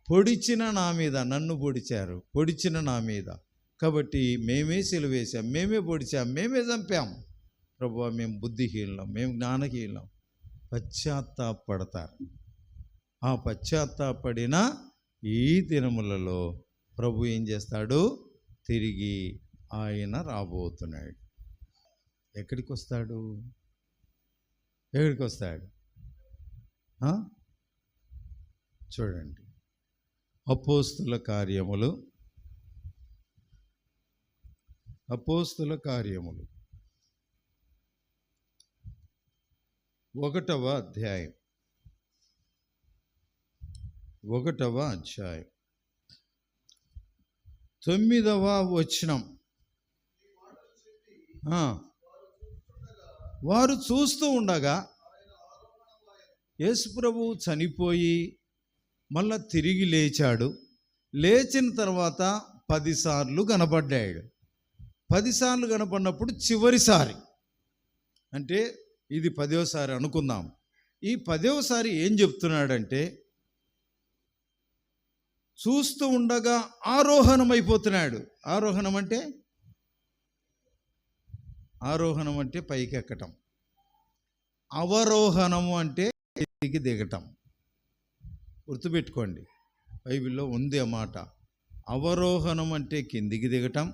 పొడిచిన నా మీద, నన్ను పొడిచారు, పొడిచిన నా మీద, కాబట్టి మేమే సిలువేశాం, మేమే పొడిచాం, మేమే చంపాం. ప్రభువా, మేము బుద్ధిహీనం, మేము జ్ఞానహీనం. పశ్చాత్తాపడతారు. ఆ పశ్చాత్తాపడిన ఈ దినములలో ప్రభు ఏం చేస్తాడు? తిరిగి ఆయన రాబోతున్నాడు. ఎక్కడికి వస్తాడు? ఎక్కడికి వస్తాడు? చూడండి, అపోస్తుల కార్యములు 1వ అధ్యాయం 9వ వచనం. వారు చూస్తూ ఉండగా యేసు ప్రభువు చనిపోయి మళ్ళా తిరిగి లేచాడు. లేచిన తర్వాత 10 సార్లు కనపడ్డాడు. 10 సార్లు కనపడినప్పుడు చివరిసారి, అంటే ఇది 10వసారి అనుకుందాం. ఈ 10వసారి ఏం చెప్తున్నాడంటే, చూస్తూ ఉండగా ఆరోహణమైపోతున్నాడు. ఆరోహణం అంటే పైకి ఎక్కటం, అవరోహణము అంటే కిందికి దిగటం. గుర్తుపెట్టుకోండి, బైబిల్లో ఉంది ఆ మాట. అవరోహణం అంటే కిందికి దిగటం,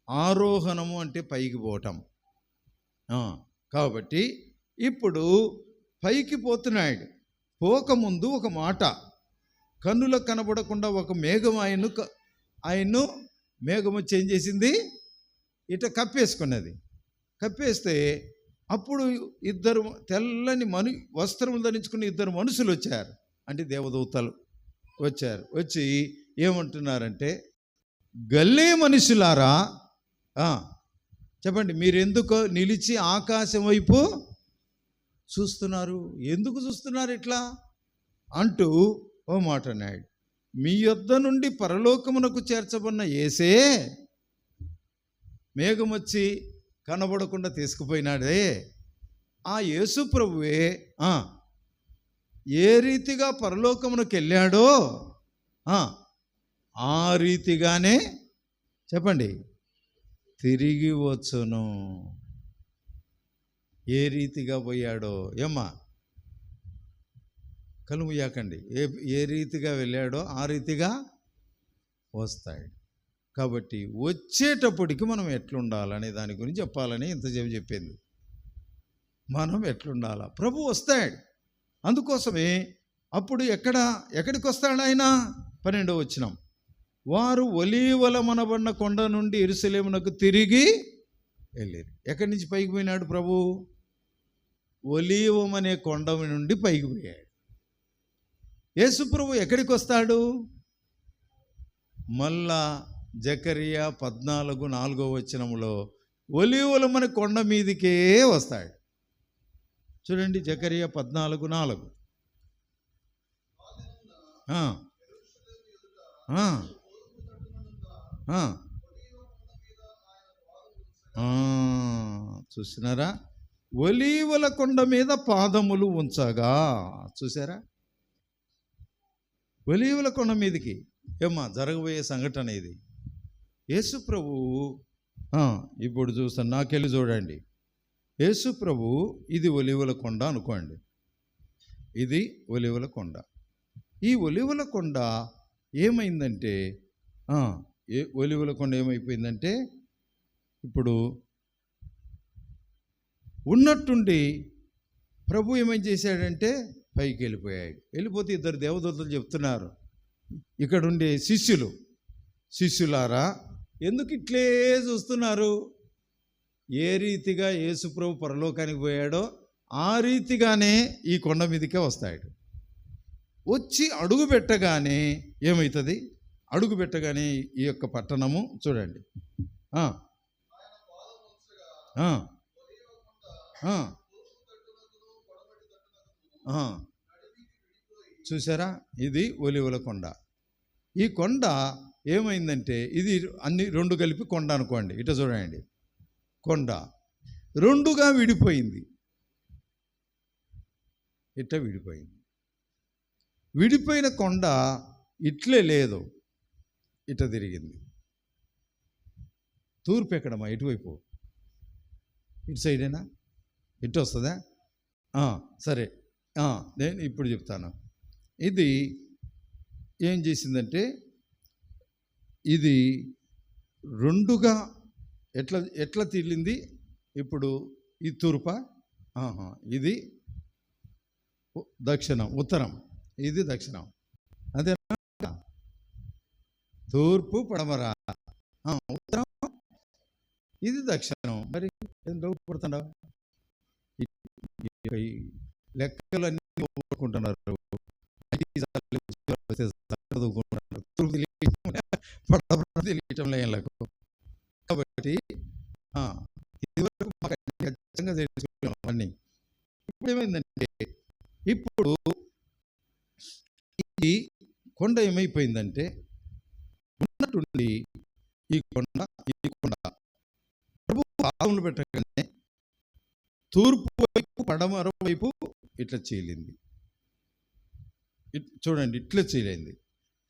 ఆరోహణము అంటే పైకి పోవటం. కాబట్టి ఇప్పుడు పైకి పోతున్నాడు. పోకముందు ఒక మాట, కన్నులకు కనబడకుండా ఒక మేఘం ఆయన్ను మేఘం వచ్చి ఏం చేసింది? ఇట కప్పేసుకున్నది. కప్పేస్తే అప్పుడు ఇద్దరు తెల్లని వస్త్రములు ధరించుకుని 2 మనుషులు వచ్చారు, అంటే దేవదూతలు వచ్చారు. వచ్చి ఏమంటున్నారంటే, గల్లే మనుషులారా, చెప్పండి, మీరెందుకు నిలిచి ఆకాశం వైపు చూస్తున్నారు? ఎందుకు చూస్తున్నారు ఇట్లా అంటూ ఓ మాట అన్నాడు. మీ యొద్ద నుండి పరలోకమునకు చేర్చబడిన యేసే మేఘం వచ్చి కనబడకుండా తీసుకుపోయినాడే, ఆ యేసు ప్రభువే ఏ రీతిగా పరలోకమునకు వెళ్ళాడో ఆ రీతిగానే, చెప్పండి, తిరిగి వచ్చును. ఏ రీతిగా పోయాడో, ఏమ్మా కలుముయ్యాకండి, ఏ రీతిగా వెళ్ళాడో ఆ రీతిగా వస్తాడు. కాబట్టి వచ్చేటప్పటికి మనం ఎట్లుండాలనే దాని గురించి చెప్పాలని ఇంతసేపు చెప్పింది. మనం ఎట్లుండాలా? ప్రభు వస్తాడు. అందుకోసమే అప్పుడు ఎక్కడికి వస్తాడు ఆయన? 12వ వచనం. వారు ఒలీవల మనబడిన కొండ నుండి యెరూషలేమునకు తిరిగి వెళ్ళారు. ఎక్కడి నుంచి పైకి పోయినాడు ప్రభు? ఒలీవం అనే కొండ నుండి పైకి పోయాడు. యేసు ప్రభు ఎక్కడికి వస్తాడు? మళ్ళా జకరియా 14:4 వచనంలో ఒలీవలమనే కొండ మీదికే వస్తాడు. చూడండి, జకరియా 14:4. చూసినారా? ఒలీవల కొండ మీద పాదములు ఉంచగా, చూసారా? ఒలీవల కొండ మీదకి ఏమ్మా జరగబోయే సంఘటన ఇది. యేసు ప్రభు ఇప్పుడు చూస్తాను, నాకెళ్ళి చూడండి. యేసు ప్రభు ఇది ఒలీవల కొండ అనుకోండి, ఇది ఒలీవల కొండ. ఈ ఒలీవల కొండ ఏమైందంటే, ఒలీవల కొండ ఏమైపోయిందంటే, ఇప్పుడు ఉన్నట్టుండి ప్రభు ఏమేం చేశాడంటే పైకి వెళ్ళిపోయాడు. వెళ్ళిపోతే 2 దేవదూతలు చెప్తున్నారు, ఇక్కడుండే శిష్యులారా ఎందుకు ఇట్లే చూస్తున్నారు? ఏ రీతిగా యేసు ప్రభు పరలోకానికి పోయాడో ఆ రీతిగానే ఈ కొండ మీదకే వస్తాడు. వచ్చి అడుగు పెట్టగానే ఏమవుతుంది? అడుగు పెట్టగానే ఈ యొక్క పట్టణము చూడండి, ఆ, ఆ. చూసారా, ఇది ఒలివల కొండ. ఈ కొండ ఏమైందంటే, ఇది అన్ని రెండు కలిపి కొండ అనుకోండి. ఇట చూడండి, కొండ రెండుగా విడిపోయింది. ఇట్ట విడిపోయింది. విడిపోయిన కొండ ఇట్లే లేదు, ఇట తిరిగింది. తూర్పు ఎక్కడమ్మా? ఇటువైపు, ఇటు సైడేనా? ఇటు వస్తుందా? సరే, నేను ఇప్పుడు చెప్తాను. ఇది ఏం చేసిందంటే, ఇది రెండుగా ఎట్లా ఎట్లా తీలింది? ఇప్పుడు ఈ తూర్పా? ఇది దక్షిణం, ఉత్తరం, ఇది దక్షిణం. అదే తూర్పు పడమర, ఉత్తరం, ఇది దక్షిణం. మరి ఏం డౌట్ పడుతున్నావు? లెక్కలన్నీ ఊరుకుంటున్నారు, తెలియటం లేదు. కాబట్టి ఇదివరకు మాకు ఖచ్చితంగా తెలుసుకున్నాం అన్నీ. ఇప్పుడు ఏమైందంటే, ఇప్పుడు ఈ కొండ ఏమైపోయిందంటే, ఉన్నట్టుండి ఈ కొండ ప్రభు పాదములు పెట్టగానే తూర్పు వైపు పడమర వైపు ఇట్లా చీలింది. చూడండి, ఇట్లా చీలింది.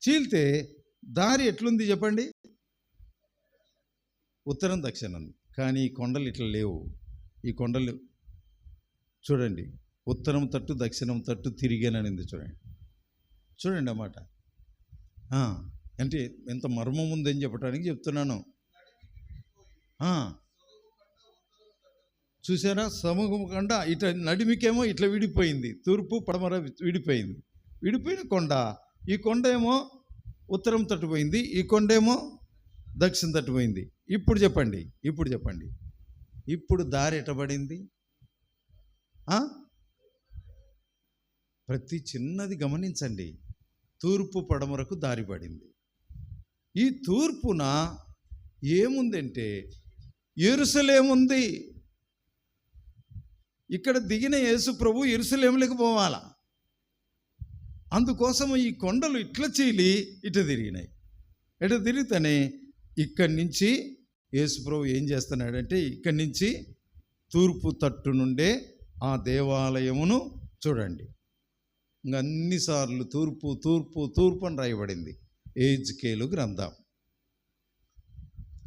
చీలితే దారి ఎట్లుంది చెప్పండి? ఉత్తరం దక్షిణం. కానీ ఈ కొండలు ఇట్లా లేవు. ఈ కొండలు చూడండి, ఉత్తరం తట్టు దక్షిణం తట్టు తిరిగాననింది. చూడండి చూడండి అన్నమాట. అంటే ఎంత మర్మం ఉందని చెప్పడానికి చెప్తున్నాను. చూసారా, సమూహం కొండ ఇట్లా నడిమికేమో ఇట్లా విడిపోయింది. తూర్పు పడమర విడిపోయింది. విడిపోయిన కొండ, ఈ కొండ ఏమో ఉత్తరం తట్టుపోయింది, ఈ కొండ ఏమో దక్షిణం తట్టుపోయింది. ఇప్పుడు చెప్పండి, ఇప్పుడు దారి ఎట్టబడింది? ప్రతి చిన్నది గమనించండి. తూర్పు పడమరకు దారి పడింది. ఈ తూర్పున ఏముందంటే యెరూషలేముంది. ఇక్కడ దిగిన యేసు ప్రభు యెరూషలేములకు పోవాలా. అందుకోసం ఈ కొండలు ఇట్లా చీలి ఇటు తిరిగినాయి. ఇటు తిరిగితేనే ఇక్కడి నుంచి యేసు ప్రభు ఏం చేస్తున్నాడంటే, ఇక్కడి నుంచి తూర్పు తట్టు నుండే ఆ దేవాలయమును చూడండి. ఇంకా అన్నిసార్లు తూర్పు తూర్పు తూర్పు అని రాయబడింది. యెహెజ్కేలు గ్రంథం,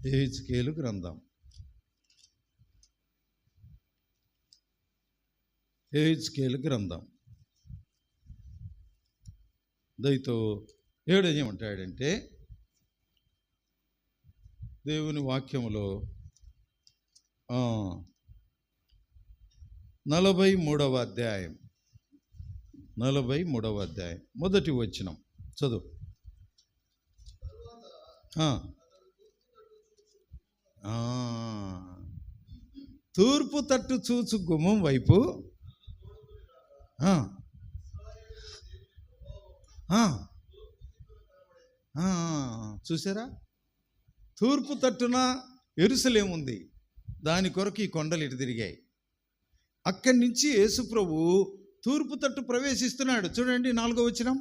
యెహెజ్కేలు గ్రంథం, యెహెజ్కేలు గ్రంథం. దయతో ఏమంటాడంటే, దేవుని వాక్యములో 43వ అధ్యాయం, 43వ అధ్యాయం మొదటి వచనం చదువు. తూర్పు తట్టు చూచు గుమ్మం వైపు చూసారా, తూర్పు తట్టున యెరూషలేము ఉంది. దాని కొరకు ఈ కొండలు ఇటు తిరిగాయి. అక్కడి నుంచి యేసు ప్రభు తూర్పు తట్టు ప్రవేశిస్తున్నాడు. చూడండి 4వ వచనం.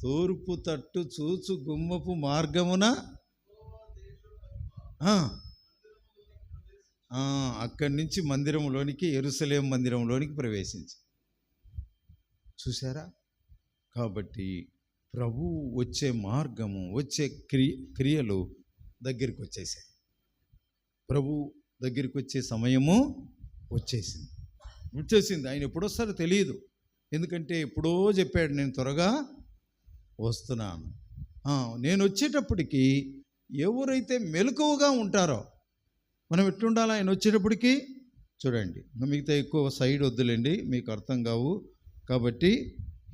తూర్పు తట్టు చూచు గుమ్మపు మార్గమున అక్కడి నుంచి మందిరంలోనికి, యెరూషలేము మందిరంలోనికి ప్రవేశించి. చూసారా, కాబట్టి ప్రభు వచ్చే మార్గము, వచ్చే క్రియలు దగ్గరికి వచ్చేసాయి. ప్రభు దగ్గరికి వచ్చే సమయము వచ్చేసింది. ఆయన ఎప్పుడు వస్తారో తెలియదు. ఎందుకంటే ఎప్పుడో చెప్పాడు, నేను త్వరగా వస్తున్నాను. నేను వచ్చేటప్పటికి ఎవరైతే మెలకువగా ఉంటారో, మనం ఎట్లుండాలి ఆయన వచ్చేటప్పటికి? చూడండి, మిగతా ఎక్కువ సైడ్ వద్దులేండి, మీకు అర్థం కావు కాబట్టి,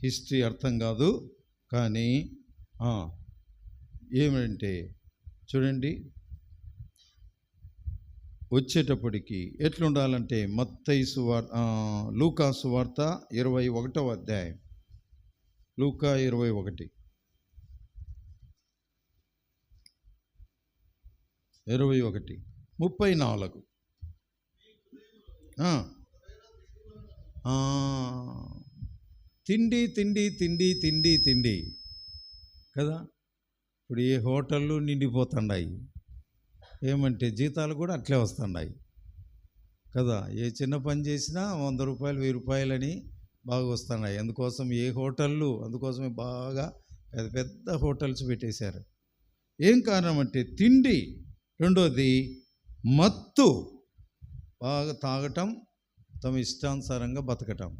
హిస్టరీ అర్థం కాదు. కానీ ఏమంటే చూడండి, వచ్చేటప్పటికి ఎట్లుండాలంటే, మత్తయి సువార్త, లూకా సువార్త 21వ అధ్యాయం, లూకా 21, 21, 34. తిండి తిండి తిండి తిండి తిండి కదా. ఇప్పుడు ఏ హోటళ్ళు నిండిపోతున్నాయి, ఏమంటే జీతాలు కూడా అట్లే వస్తున్నాయి కదా. ఏ చిన్న పని చేసినా 100 రూపాయలు 1000 రూపాయలని బాగా వస్తున్నాయి. అందుకోసం ఏ హోటళ్ళు, అందుకోసమే బాగా పెద్ద పెద్ద హోటల్స్ పెట్టేశారు. ఏం కారణం అంటే తిండి. రెండోది మత్తు, బాగా తాగటం, తమ ఇష్టానుసారంగా బతకటం,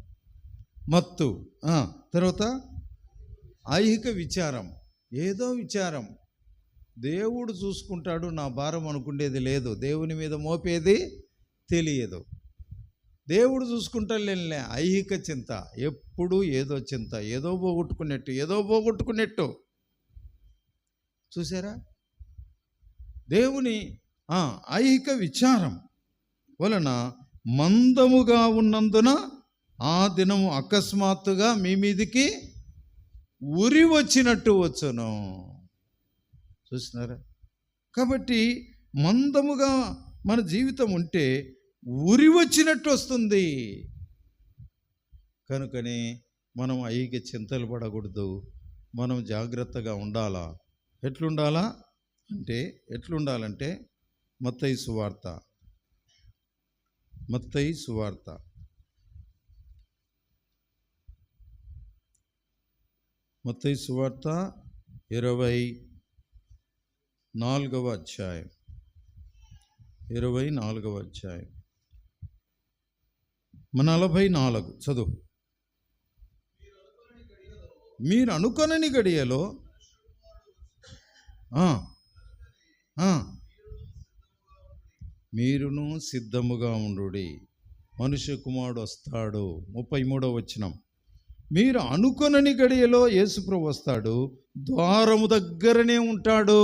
మత్తు. తర్వాత ఐహిక విచారం, ఏదో విచారం. దేవుడు చూసుకుంటాడు, నా భారం అనుకునేది లేదు, దేవుని మీద మోపేది తెలియదు. దేవుడు చూసుకుంటాడులే, ఐహిక చింత, ఎప్పుడు ఏదో చింత, ఏదో పోగొట్టుకున్నట్టు. చూసారా, దేవుని ఐహిక విచారం వలన మందముగా ఉన్నందున ఆ దినము అకస్మాత్తుగా మీ మీదికి ఉరి వచ్చినట్టు వచ్చును. చూసినారా? కాబట్టి మందముగా మన జీవితం ఉంటే ఉరి వచ్చినట్టు వస్తుంది. కనుకనే మనం ఐహిక చింతలు పడకూడదు, మనం జాగ్రత్తగా ఉండాలా. ఎట్లుండాలంటే మత్తయి సువార్త 24వ అధ్యాయం 44 చదువు. మీరు అనుకొనని గడియలో మీరును సిద్ధముగా ఉండుడి, మనుష్య కుమారుడు వస్తాడు. 33వ వచనం. మీరు అనుకొనని గడియలో యేసుప్రభు వస్తాడు, ద్వారము దగ్గరనే ఉంటాడు.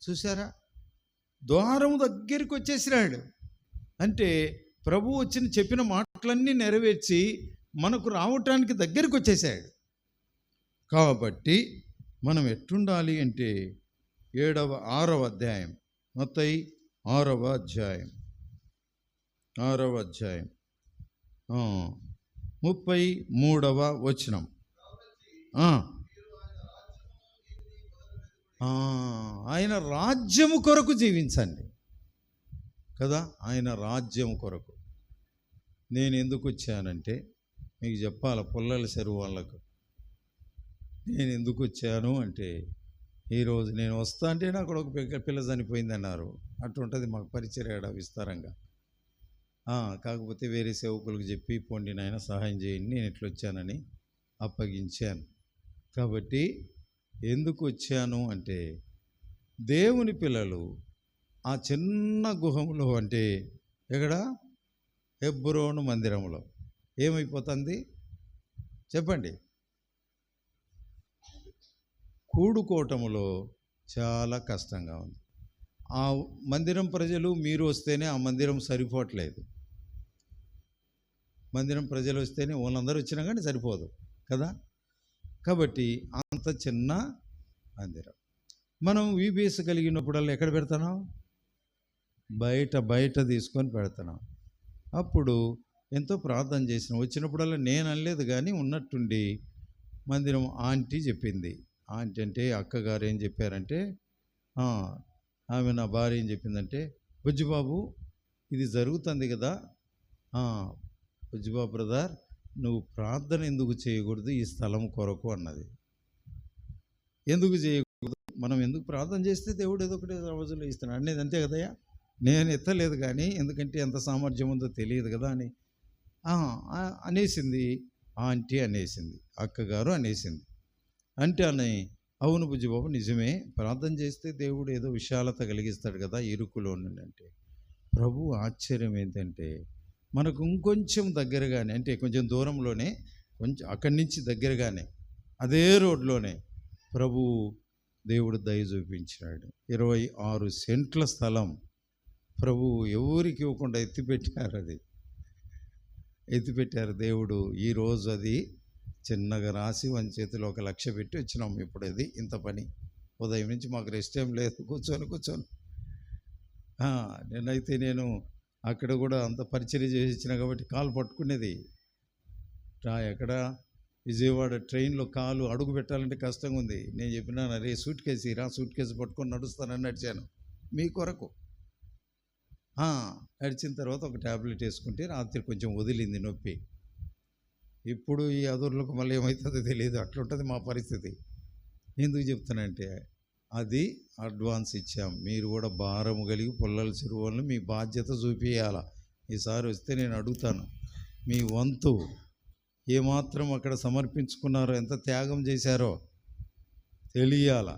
చూసారా, ద్వారము దగ్గరికి వచ్చేసినాడు. అంటే ప్రభు చెప్పిన మాటలన్నీ నెరవేర్చి మనకు రావటానికి దగ్గరికి వచ్చేసాడు. కాబట్టి మనం ఎట్లుండాలి అంటే 6వ అధ్యాయం, మత్తయి 6వ అధ్యాయం 33వ వచనం. ఆయన రాజ్యము కొరకు జీవించండి కదా. ఆయన రాజ్యం కొరకు. నేను ఎందుకు వచ్చానంటే మీకు చెప్పాల, పుల్లల చెరువు వాళ్ళకు నేను ఎందుకు వచ్చాను అంటే, ఈరోజు నేను వస్తా అంటే నాకు ఒక పిల్ల చనిపోయింది అన్నారు. అట్లుంటుంది మాకు పరిచర్య విస్తారంగా. కాకపోతే వేరే సేవకులకు చెప్పి పోండి నాయన సహాయం చేయండి, నేను ఇట్లా వచ్చానని అప్పగించాను. కాబట్టి ఎందుకు వచ్చాను అంటే, దేవుని పిల్లలు ఆ చిన్న గుహంలో, అంటే ఎక్కడ, హెబ్రోను మందిరంలో ఏమైపోతుంది చెప్పండి, కూడుకోవటములో చాలా కష్టంగా ఉంది. ఆ మందిరం ప్రజలు మీరు వస్తేనే ఆ మందిరం సరిపోవట్లేదు. మందిరం ప్రజలు వస్తేనే, వాళ్ళందరూ వచ్చినా కానీ సరిపోదు కదా. కాబట్టి అంత చిన్న మందిరం. మనం వీబీఎస్ కలిగినప్పుడల్లా ఎక్కడ పెడుతున్నాం? బయట తీసుకొని పెడుతున్నాం. అప్పుడు ఎంతో ప్రార్థన చేసినాం. వచ్చినప్పుడల్లా నేను అనలేదు కానీ ఉన్నట్టుండి మందిరం ఆంటీ చెప్పింది. ఆంటీ అంటే అక్కగారు ఏం చెప్పారంటే, ఆమె నా భార్య ఏం చెప్పిందంటే, బుజ్జిబాబు ఇది జరుగుతుంది కదా, బుజ్జిబాబు బ్రదర్ నువ్వు ప్రార్థన ఎందుకు చేయకూడదు ఈ స్థలం కొరకు అన్నది. ఎందుకు చేయకూడదు? మనం ఎందుకు ప్రార్థన చేస్తే దేవుడు ఏదో ఒకటి రోజుల్లో ఇస్తున్నాడు అనేది, అంతే కదయ్యా. నేను ఎత్తలేదు కానీ, ఎందుకంటే ఎంత సామర్థ్యం ఉందో తెలియదు కదా అని అనేసింది ఆంటీ, అనేసింది అక్కగారు, అనేసింది. అంటే అవును బుజ్జిబాబు నిజమే, ప్రార్థన చేస్తే దేవుడు ఏదో విశాలత కలిగిస్తాడు కదా ఇరుకులో నుండి. అంటే ప్రభు ఆశ్చర్యం ఏంటంటే, మనకు ఇంకొంచెం దగ్గరగానే, అంటే కొంచెం దూరంలోనే, కొంచెం అక్కడి నుంచి దగ్గరగానే అదే రోడ్లోనే దేవుడు దయ చూపించాడు. 26 సెంట్ల స్థలం ప్రభు ఎవరికి ఇవ్వకుండా ఎత్తిపెట్టారు దేవుడు. ఈరోజు అది చిన్నగా రాసి మన చేతిలో 1,00,000 పెట్టి వచ్చినాం. ఇప్పుడు అది ఇంత పని ఉదయం నుంచి మాకు రెస్ట్ ఏం లేదు, కూర్చొని నేను అక్కడ కూడా అంత పరిచర్య చేసి ఇచ్చిన కాబట్టి కాలు పట్టుకునేది. ఎక్కడ విజయవాడ ట్రైన్లో కాలు అడుగు పెట్టాలంటే కష్టంగా ఉంది. నేను చెప్పినాను, అరే సూట్ కేసు పట్టుకొని నడుస్తానని నడిచాను మీ కొరకు. నడిచిన తర్వాత ఒక ట్యాబ్లెట్ వేసుకుంటే రాత్రి కొంచెం వదిలింది నొప్పి. ఇప్పుడు ఈ అదుర్లకు మళ్ళీ ఏమవుతుందో తెలియదు, అట్లుంటుంది మా పరిస్థితి. ఎందుకు చెప్తానంటే అది అడ్వాన్స్ ఇచ్చాం. మీరు కూడా భారం కలిగి పుల్లల చెరువులను మీ బాధ్యత చూపించాల. ఈసారి వస్తే నేను అడుగుతాను, మీ వంతు ఏమాత్రం అక్కడ సమర్పించుకున్నారో, ఎంత త్యాగం చేశారో తెలియాల.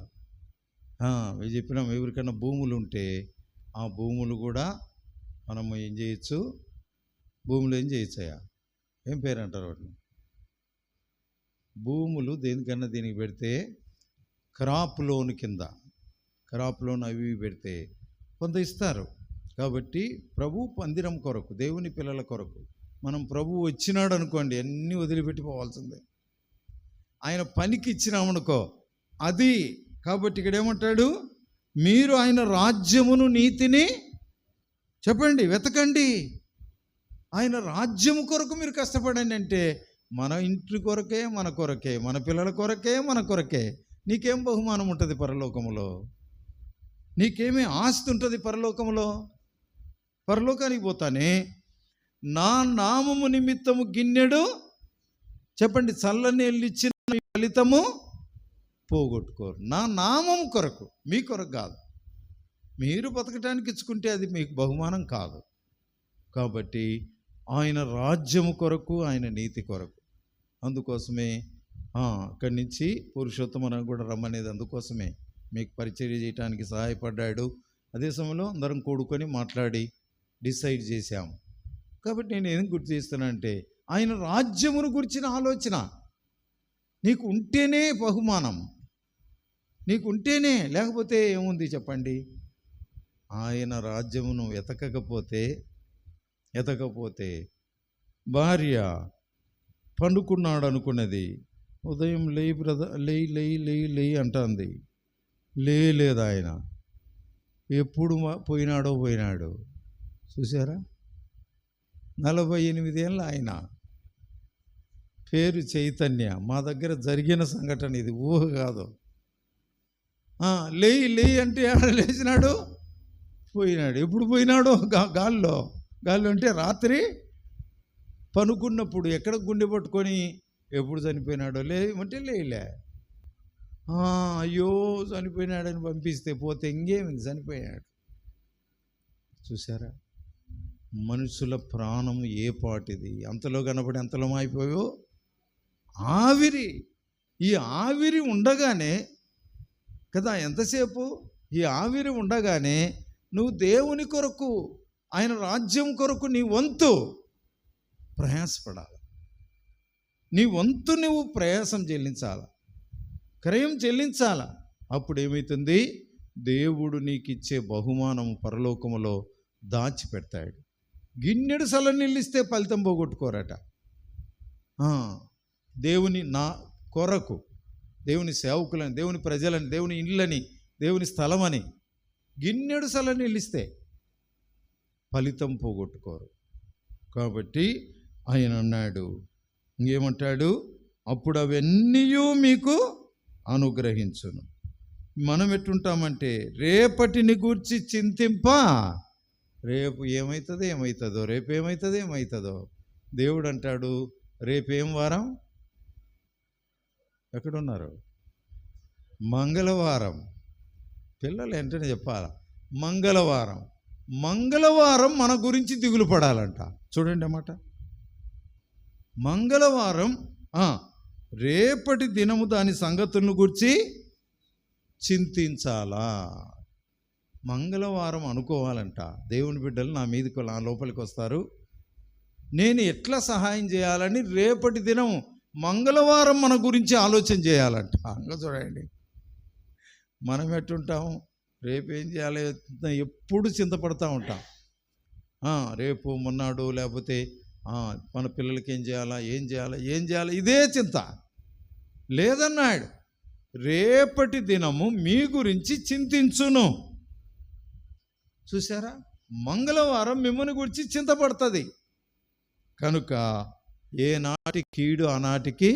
మేము చెప్పినాం, ఎవరికైనా భూములు ఉంటే ఆ భూములు కూడా మనము ఏం చేయొచ్చు, భూములు ఏం చేయొచ్చయ్యా, ఏం పేరు అంటారు వాటిని, భూములు దేనికన్నా దీనికి పెడితే క్రాప్ లోన్ కింద, క్రాప్ లోన్ అవి పెడితే కొంత ఇస్తారు. కాబట్టి ప్రభు పందిరం కొరకు, దేవుని పిల్లల కొరకు మనం ప్రభు వచ్చినాడు అనుకోండి, అన్నీ వదిలిపెట్టిపోవాల్సిందే. ఆయన పనికి ఇచ్చినామనుకో అది. కాబట్టి ఇక్కడ ఏమంటాడు, మీరు ఆయన రాజ్యమును నీతిని చెప్పండి, వెతకండి. ఆయన రాజ్యము కొరకు మీరు కష్టపడండి. అంటే మన ఇంటి కొరకే, మన కొరకే, మన పిల్లల కొరకే, మన కొరకే. నీకేం బహుమానం ఉంటుంది పరలోకములో? నీకేమీ ఆస్తి ఉంటుంది పరలోకములో? పరలోకానికి పోతానే నా నామము నిమిత్తము గిన్నెడు చెప్పండి చల్లని ఇచ్చిన ఫలితము పోగొట్టుకోరు. నా నామం కొరకు, మీ కొరకు కాదు. మీరు బతకటానికి ఇచ్చుకుంటే అది మీకు బహుమానం కాదు. కాబట్టి ఆయన రాజ్యము కొరకు, ఆయన నీతి కొరకు. అందుకోసమే అక్కడి నుంచి పురుషోత్తమను కూడా రమ్మనేది అందుకోసమే, మీకు పరిచర్య చేయడానికి సహాయపడ్డాడు. అదే సమయంలో అందరం కూడుకొని మాట్లాడి డిసైడ్ చేశాము. కాబట్టి నేను ఏం గుర్తు చేస్తానంటే, ఆయన రాజ్యమును గురించిన ఆలోచన నీకు ఉంటేనే బహుమానం, నీకు ఉంటేనే. లేకపోతే ఏముంది చెప్పండి? ఆయన రాజ్యమును ఎతకకపోతే భార్య పండుకున్నాడు అనుకున్నది, ఉదయం లేయి బ్రదర్, లేయి అంటుంది. లేదు, ఆయన ఎప్పుడు పోయినాడు చూసారా? 48 ఏళ్ళ ఆయన, పేరు చైతన్య. మా దగ్గర జరిగిన సంఘటన ఇది, ఊహ కాదు. లేయి అంటే లేచినాడు, పోయినాడు. ఎప్పుడు పోయినాడు? గాల్లో అంటే రాత్రి పనుకున్నప్పుడు. ఎక్కడ గుండె పట్టుకొని ఎప్పుడు చనిపోయినాడో లేమంటే లేలే. అయ్యో చనిపోయినాడని పంపిస్తే పోతే ఇంకేమింది, చనిపోయినాడు. చూసారా? మనుషుల ప్రాణం ఏ పాటిది, అంతలో కనబడి అంతలో అయిపోయో ఆవిరి. ఈ ఆవిరి ఉండగానే కదా, ఎంతసేపు ఈ ఆవిరి ఉండగానే నువ్వు దేవుని కొరకు, ఆయన రాజ్యం కొరకు నీ వంతు ప్రయాసపడాలి. నీ వంతు నువ్వు ప్రయాసం చెల్లించాల, క్రయం చెల్లించాల. అప్పుడు ఏమవుతుంది? దేవుడు నీకు ఇచ్చే బహుమానం పరలోకములో దాచిపెడతాడు. గిన్నెడు సలనీళ్ళు ఇస్తే ఫలితం పోగొట్టుకోరట. దేవుని నా కొరకు, దేవుని సేవకులని, దేవుని ప్రజలని, దేవుని ఇళ్ళని, దేవుని స్థలమని గిన్నెడు సలనీళ్ళు ఇస్తే ఫలితం పోగొట్టుకోరు. కాబట్టి ఆయన అన్నాడు, ఇంకేమంటాడు? అప్పుడు అవన్నీ మీకు అనుగ్రహించును. మనం ఎట్టుంటామంటే రేపటిని గూర్చి చింతింప, రేపు ఏమవుతుందో, రేపు ఏమవుతుందో. దేవుడు అంటాడు, రేపేం వారం? ఎక్కడున్నారు? మంగళవారం. పిల్లలు వెంటనే చెప్పాలి, మంగళవారం మన గురించి దిగులు పడాలంట. చూడండి అన్నమాట, మంగళవారం రేపటి దినము దాని సంగతులను గురించి చింతించాలా. మంగళవారం అనుకోవాలంట. దేవుని బిడ్డలు నా మీదకి, నా లోపలికి వస్తారు, నేను ఎట్లా సహాయం చేయాలని రేపటి దినం మంగళవారం మన గురించి ఆలోచన చేయాలంట. ఇంకా చూడండి, మనం ఎట్టుంటాం? రేపు ఏం చేయాలి ఎప్పుడు చింతపడుతూ ఉంటాం. రేపు మొన్నాడు, లేకపోతే మన పిల్లలకి ఏం చేయాలా, ఇదే చింత. లేదన్నాడు, రేపటి దినము మీ గురించి చింతించును. చూసారా, మంగళవారం మిమ్మల్ని గురించి చింతపడుతుంది కనుక ఏనాటి కీడు ఆనాటికి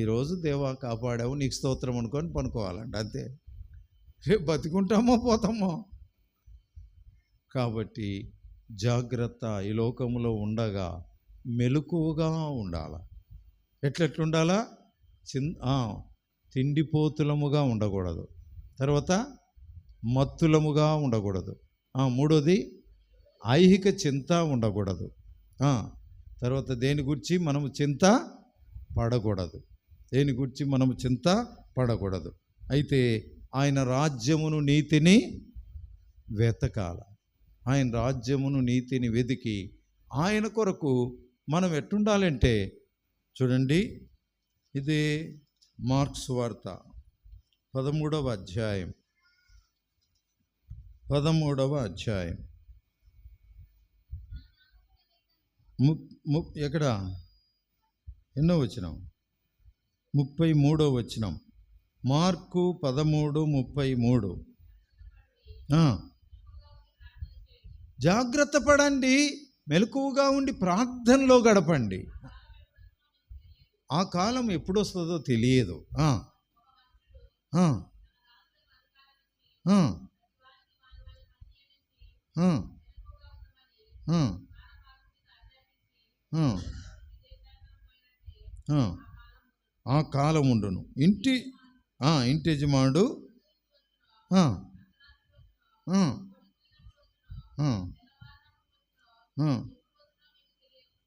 ఈరోజు దేవా కాపాడావు నీకు స్తోత్రం అనుకొని పనుకోవాలండి, అంతే. రేపు బతికుంటామో పోతామో. కాబట్టి జాగ్రత్త, ఈ లోకంలో ఉండగా మెలకువగా ఉండాల. ఎట్లెట్లుండాలా? తిండిపోతులముగా ఉండకూడదు, తర్వాత మత్తులముగా ఉండకూడదు, మూడోది ఐహిక చింత ఉండకూడదు, తర్వాత దేని గురించి మనము చింత పడకూడదు, దేని గురించి మనము చింత పడకూడదు. అయితే ఆయన రాజ్యమును నీతిని వెతకాల. ఆయన రాజ్యమును నీతిని వెతికి ఆయన కొరకు మనం ఎట్టుండాలంటే, చూడండి, ఇది మార్క్స్ వార్త 13వ అధ్యాయం ఎక్కడ ఎన్నో వచనం? 33వ వచనం. మార్కు 13:33. జాగ్రత్త పడండి, మెలకువగా ఉండి ప్రార్థనలో గడపండి. ఆ కాలం ఎప్పుడు వస్తుందో తెలియదు. ఆ కాలం ఉండును. ఇంటి యజమానుడు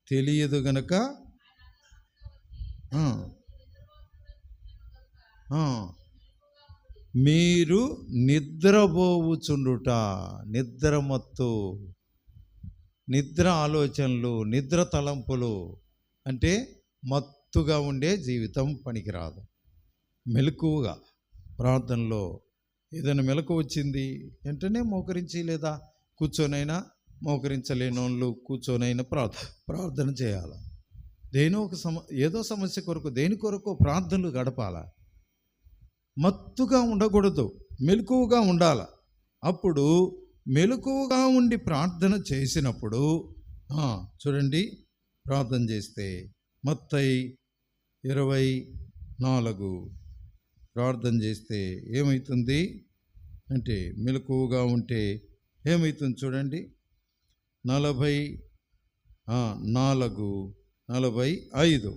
తెలియదు గనక మీరు నిద్రపోవుచుండుట, నిద్రమత్తు, నిద్ర ఆలోచనలు, నిద్ర తలంపులు అంటే మత్తుగా ఉండే జీవితం పనికిరాదు. మెలకువగా ప్రార్థనలో ఏదైనా మెలకు వచ్చింది వెంటనే మోకరించి, లేదా కూర్చొనైనా, మోకరించలేని వాళ్ళు కూర్చొనైనా ప్రార్థన చేయాలి. ఏదో సమస్య కొరకు, దేని కొరకు ప్రార్థనలు గడపాల. మత్తుగా ఉండకూడదు, మెలకువగా ఉండాల. అప్పుడు మెలకువగా ఉండి ప్రార్థన చేసినప్పుడు చూడండి, ప్రార్థన చేస్తే మత్తయి 24 ప్రార్థన చేస్తే ఏమవుతుంది అంటే, మెలకువగా ఉంటే ఏమవుతుంది చూడండి. 44:45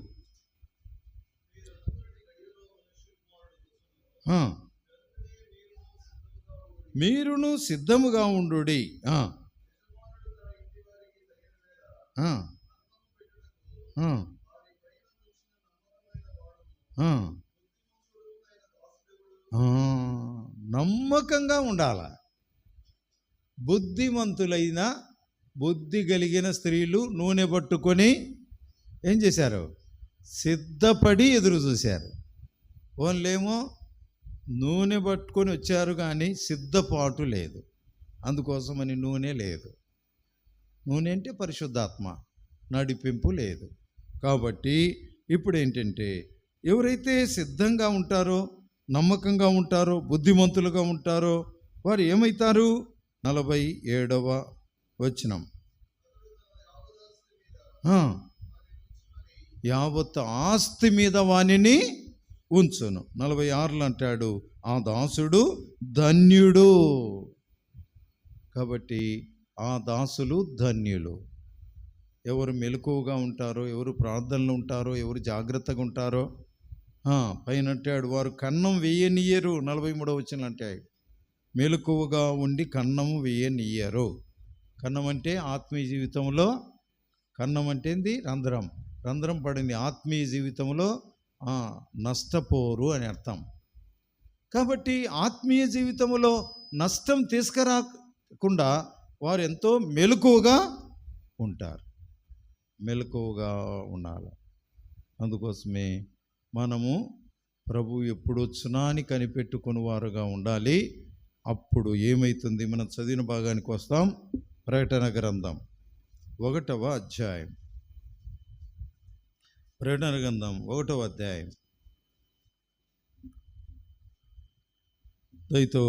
మీరును సిద్ధముగా ఉండుడి. నమ్మకంగా ఉండాల. బుద్ధిమంతులైన, బుద్ధి కలిగిన స్త్రీలు నూనె పట్టుకొని ఏం చేశారు? సిద్ధపడి ఎదురు చూశారు. వాళ్ళేమో నూనె పట్టుకొని వచ్చారు కానీ సిద్ధపాటు లేదు, అందుకోసమని నూనె లేదు. నూనె అంటే పరిశుద్ధాత్మ నడిపింపు లేదు. కాబట్టి ఇప్పుడు ఏంటంటే, ఎవరైతే సిద్ధంగా ఉంటారో, నమ్మకంగా ఉంటారో, బుద్ధిమంతులుగా ఉంటారో వారు ఏమవుతారు? 47వ వచనం. యావత్ ఆస్తి మీద వానిని ఉంచును. 46లో అంటాడు, ఆ దాసుడు ధన్యుడు. కాబట్టి ఆ దాసులు ధన్యులు. ఎవరు మెలకువగా ఉంటారో, ఎవరు ప్రార్థనలు ఉంటారో, ఎవరు జాగ్రత్తగా ఉంటారో. పైన అంటాడు, వారు కన్నం వేయనియ్యరు. 43వ వచనం అంటాడు, మెలకువగా ఉండి కన్నము వేయనియ్యరు. కన్నం అంటే ఆత్మీయ జీవితంలో, కన్నం అంటే ఏంది? రంధ్రం పడింది. ఆత్మీయ జీవితంలో నష్టపోరు అని అర్థం. కాబట్టి ఆత్మీయ జీవితంలో నష్టం తీసుకురాకుండా వారు ఎంతో మెలకువగా ఉంటారు. మెలకువగా ఉండాలి. అందుకోసమే మనము ప్రభు ఎప్పుడు వచ్చునా అని కనిపెట్టుకుని వారుగా ఉండాలి. అప్పుడు ఏమవుతుంది? మనం చదివిన భాగానికి వస్తాం. ప్రకటన గ్రంథం 1వ అధ్యాయం. ప్రకటన గ్రంథం 1వ అధ్యాయం దయతో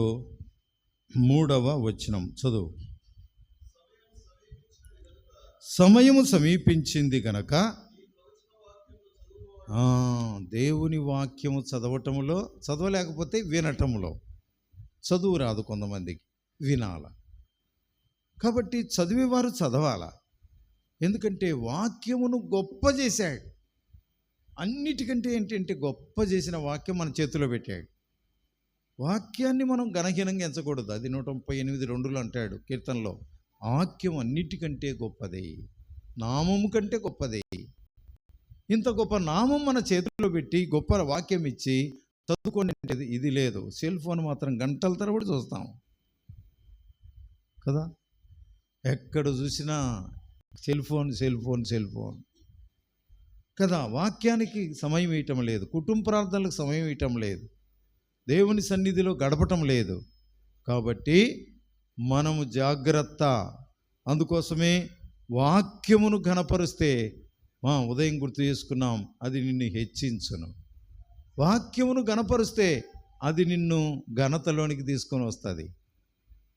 3వ వచనం చదువు. సమయము సమీపించింది గనక దేవుని వాక్యము చదవలేకపోతే వినటంలో, చదువు రాదు కొంతమందికి, వినాల. కాబట్టి చదివేవారు చదవాల. ఎందుకంటే వాక్యమును గొప్ప చేశాడు. అన్నిటికంటే ఏంటంటే గొప్ప చేసిన వాక్యం మన చేతిలో పెట్టాడు. వాక్యాన్ని మనం ఘనహీనంగా ఎంచకూడదు. అది 138:2 అంటాడు కీర్తనలో, వాక్యం అన్నిటికంటే గొప్పది, నామము కంటే గొప్పది. ఇంత గొప్ప నామం మన చేతుల్లో పెట్టి గొప్ప వాక్యం ఇచ్చి చదువుకోండి అంటే ఇది లేదు. సెల్ ఫోన్ మాత్రం గంటల తరబడి చూస్తాం కదా. ఎక్కడ చూసినా సెల్ ఫోన్ కదా. వాక్యానికి సమయం ఇవ్వటం లేదు, కుటుంబ ప్రార్థనలకు సమయం ఇవ్వటం లేదు, దేవుని సన్నిధిలో గడపటం లేదు. కాబట్టి మనము జాగ్రత్త. అందుకోసమే వాక్యమును ఘనపరుస్తే, ఉదయం గుర్తు చేసుకున్నాం, అది నిన్ను హెచ్చించును. వాక్యమును ఘనపరుస్తే అది నిన్ను ఘనతలోనికి తీసుకొని వస్తుంది.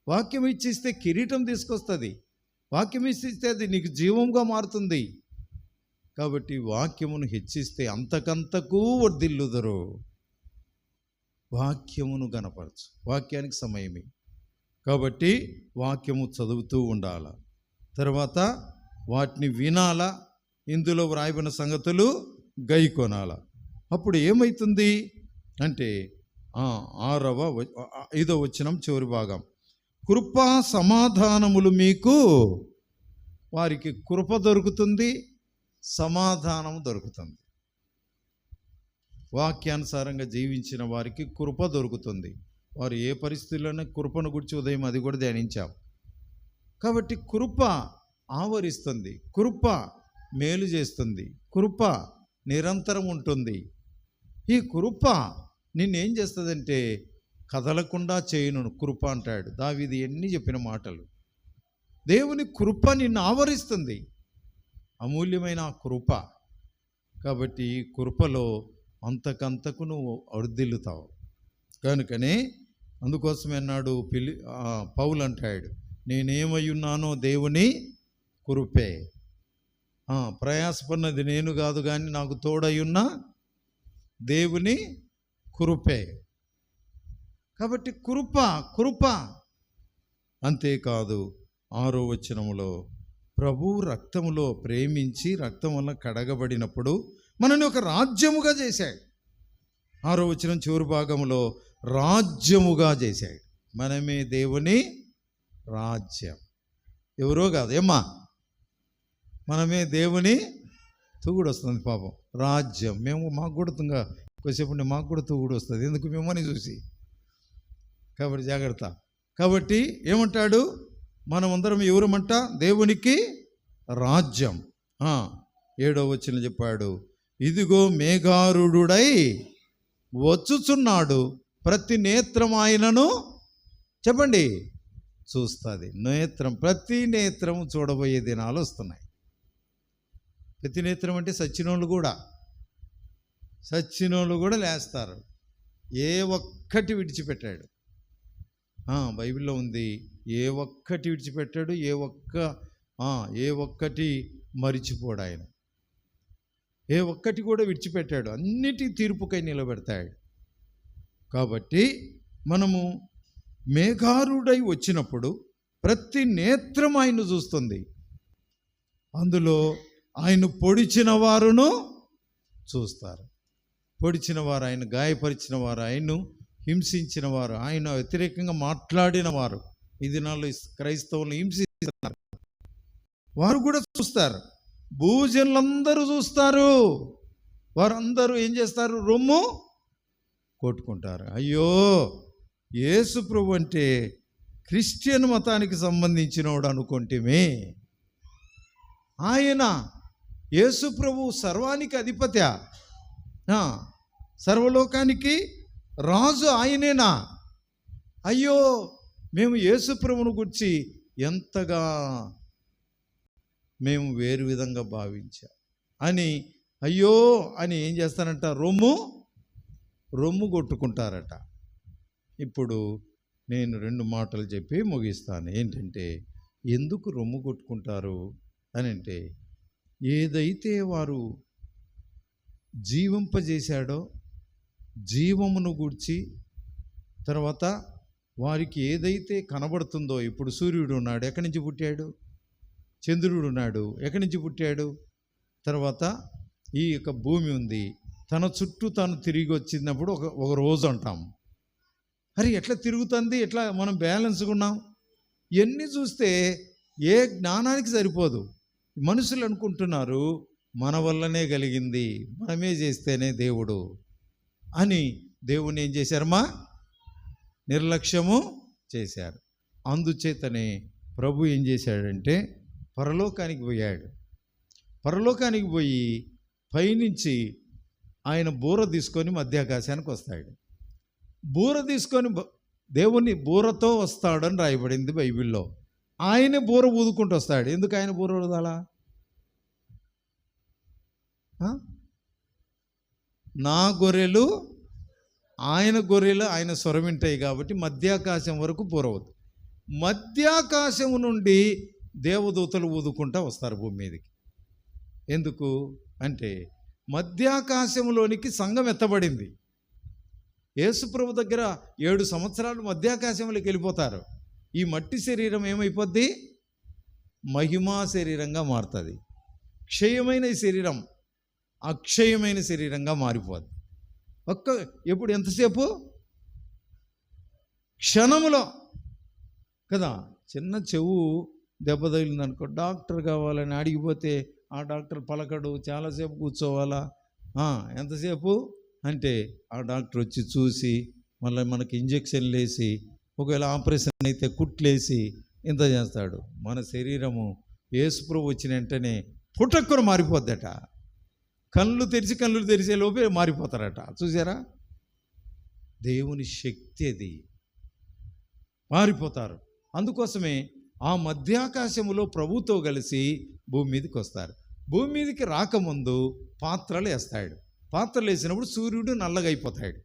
వాక్యం ఇచ్చిస్తే కిరీటం తీసుకొస్తుంది. వాక్యం ఇచ్చిస్తే అది నీకు జీవంగా మారుతుంది. కాబట్టి వాక్యమును హెచ్చిస్తే అంతకంతకు వర్ధిల్లుదరు. వాక్యమును గనపరచు, వాక్యానికి సమయమే. కాబట్టి వాక్యము చదువుతూ ఉండాల. తర్వాత వాటిని వినాల, ఇందులో వ్రాయబడిన సంగతులు గైకొనాల. అప్పుడు ఏమవుతుంది అంటే 5వ వచనం చివరి భాగం, కృపా సమాధానములు మీకు, వారికి కృప దొరుకుతుంది, సమాధానం దొరుకుతుంది. వాక్యానుసారంగా జీవించిన వారికి కృప దొరుకుతుంది. వారు ఏ పరిస్థితుల్లోనే కృపను గురించి ఉదయం అది కూడా ధ్యానించాం. కాబట్టి కృప ఆవరిస్తుంది, కృప మేలు చేస్తుంది, కృప నిరంతరం ఉంటుంది. ఈ కృప నిన్నేం చేస్తుందంటే కదలకుండా చేయను కృప అంటాడు దావీదు. ఎన్ని చెప్పిన మాటలు. దేవుని కృప నిన్ను ఆవరిస్తుంది, అమూల్యమైన కృప. కాబట్టి ఈ కృపలో అంతకంతకు నువ్వు వర్ధిల్లుతావు. కనుకనే అందుకోసమే అన్నాడు పౌలు అంటాడు, నేనేమై ఉన్నానో దేవుని కృపే. ప్రయాసపడినది నేను కాదు కానీ నాకు తోడయ్యున్న దేవుని కృపే. కాబట్టి కృప. అంతేకాదు 6వ వచనములో, ప్రభు రక్తములో ప్రేమించి రక్తం వల్ల కడగబడినప్పుడు మనని ఒక రాజ్యముగా చేశాడు. 6వ వచనం చివరి భాగంలో రాజ్యముగా చేశాడు. మనమే దేవుని రాజ్యం. ఎవరో కాదు, ఏమ్మా, మనమే దేవుని తూగుడు వస్తుంది పాపం రాజ్యం. మాకు కూడా కొద్దిసేపు మాకు కూడా తూగుడు వస్తుంది, ఎందుకు మిమ్మల్ని చూసి. కాబట్టి జాగ్రత్త. కాబట్టి ఏమంటాడు, మనమందరం ఎవరమంట, దేవునికి రాజ్యం. 7వ వచనం చెప్పాడు, ఇదిగో మేఘారుడై వచ్చుచున్నాడు, ప్రతి నేత్రం ఆయనను చెప్పండి చూస్తుంది. ప్రతి నేత్రము చూడబోయే దినాలు వస్తున్నాయి. ప్రతి నేత్రం అంటే సచ్చినోళ్ళు కూడా లేస్తారు. ఏ ఒక్కటి విడిచిపెట్టాడు. బైబిల్లో ఉంది, ఏ ఒక్కటి విడిచిపెట్టాడు, ఏ ఒక్కటి మరిచిపోడు ఆయన. ఏ ఒక్కటి కూడా విడిచిపెట్టాడు, అన్నిటి తీర్పుకై నిలబెడతాడు. కాబట్టి మనము మేఘారుడై వచ్చినప్పుడు ప్రతి నేత్రం ఆయన చూస్తుంది. అందులో ఆయన పొడిచిన వారును చూస్తారు. పొడిచిన వారు, ఆయన గాయపరిచిన వారు, ఆయన్ను హింసించిన వారు, ఆయన వ్యతిరేకంగా మాట్లాడిన వారు, ఈ దినాల్లో క్రైస్తవులను హింసిస్తున్నారు, వారు కూడా చూస్తారు. భూజనులందరూ చూస్తారు. వారందరూ ఏం చేస్తారు, రొమ్ము కొట్టుకుంటారు. అయ్యో, యేసు ప్రభు అంటే క్రిస్టియన్ మతానికి సంబంధించినవాడు అనుకుంటేమే. ఆయన యేసు ప్రభు సర్వానికి అధిపత్య, సర్వలోకానికి రాజు ఆయనేనా? అయ్యో, మేము యేసు ప్రభువును గురించి ఎంతగా మేము వేరు విధంగా భావించాం అని అయ్యో అని ఏం చేస్తారంట, రొమ్ము కొట్టుకుంటారట. ఇప్పుడు నేను 2 మాటలు చెప్పి ముగిస్తాను. ఏంటంటే, ఎందుకు రొమ్ము కొట్టుకుంటారు అని అంటే, ఏదైతే వారు జీవింపజేశాడో, జీవమును గూర్చి, తర్వాత వారికి ఏదైతే కనబడుతుందో, ఇప్పుడు సూర్యుడు ఉన్నాడు, ఎక్కడి నుంచి పుట్టాడు? చంద్రుడు ఉన్నాడు, ఎక్కడి నుంచి పుట్టాడు? తర్వాత ఈ యొక్క భూమి ఉంది, తన చుట్టూ తాను తిరిగి వచ్చినప్పుడు ఒక రోజు అంటాం. అరే ఎట్లా తిరుగుతుంది, ఎట్లా మనం బ్యాలెన్స్గా ఉన్నాం? ఇవన్నీ చూస్తే ఏ జ్ఞానానికి సరిపోదు. మనుషులు అనుకుంటున్నారు మన వల్లనే కలిగింది, మనమే చేస్తేనే దేవుడు అని. దేవుని ఏం చేశారమ్మా? నిర్లక్ష్యము చేశారు. అందుచేతనే ప్రభు ఏం చేశాడంటే పరలోకానికి పోయాడు. పరలోకానికి పోయి పైనుంచి ఆయన బూర తీసుకొని మధ్యాకాశానికి వస్తాడు. బూర తీసుకొని దేవుని బూరతో వస్తాడని రాయబడింది బైబిల్లో. ఆయన బూర ఊదుకుంటూ వస్తాడు. ఎందుకు ఆయన బూర ఊదాలా? నా గొర్రెలు ఆయన గొర్రెలు ఆయన స్వరం వింటాయి కాబట్టి మధ్యాకాశం వరకు బూర ఊదు. మధ్యాకాశం నుండి దేవదూతలు ఊదుకుంటూ వస్తారు భూమి మీదకి. ఎందుకు అంటే మధ్యాకాశంలోనికి సంఘం ఎత్తబడింది. యేసుప్రభు దగ్గర 7 సంవత్సరాలు మధ్యాకాశంలోకి వెళ్ళిపోతారు. ఈ మట్టి శరీరం ఏమైపోద్ది? మహిమా శరీరంగా మారుతుంది. క్షయమైన శరీరం అక్షయమైన శరీరంగా మారిపోద్ది. ఎప్పుడు ఎంతసేపు? క్షణములో కదా. చిన్న చెవు దెబ్బ తగిలిందనుకో, డాక్టర్ కావాలని అడిగిపోతే ఆ డాక్టర్ పలకడు, చాలాసేపు కూర్చోవాలా. ఎంతసేపు అంటే ఆ డాక్టర్ వచ్చి చూసి మళ్ళీ మనకి ఇంజక్షన్లు వేసి, ఒకవేళ ఆపరేషన్ అయితే కుట్లేసి ఇంత చేస్తాడు. మన శరీరము యేసుప్రభు వచ్చిన వెంటనే పుటక్కున మారిపోద్దట. కళ్ళు తెరిచే లోపే మారిపోతారట. చూసారా? దేవుని శక్తి అది. మారిపోతారు. అందుకోసమే ఆ మధ్యాకాశములో ప్రభుతో కలిసి భూమి మీదకి వస్తారు. భూమి మీదకి రాకముందు పాత్రలు వేస్తాడు. పాత్రలు వేసినప్పుడు సూర్యుడు నల్లగా అయిపోతాడు.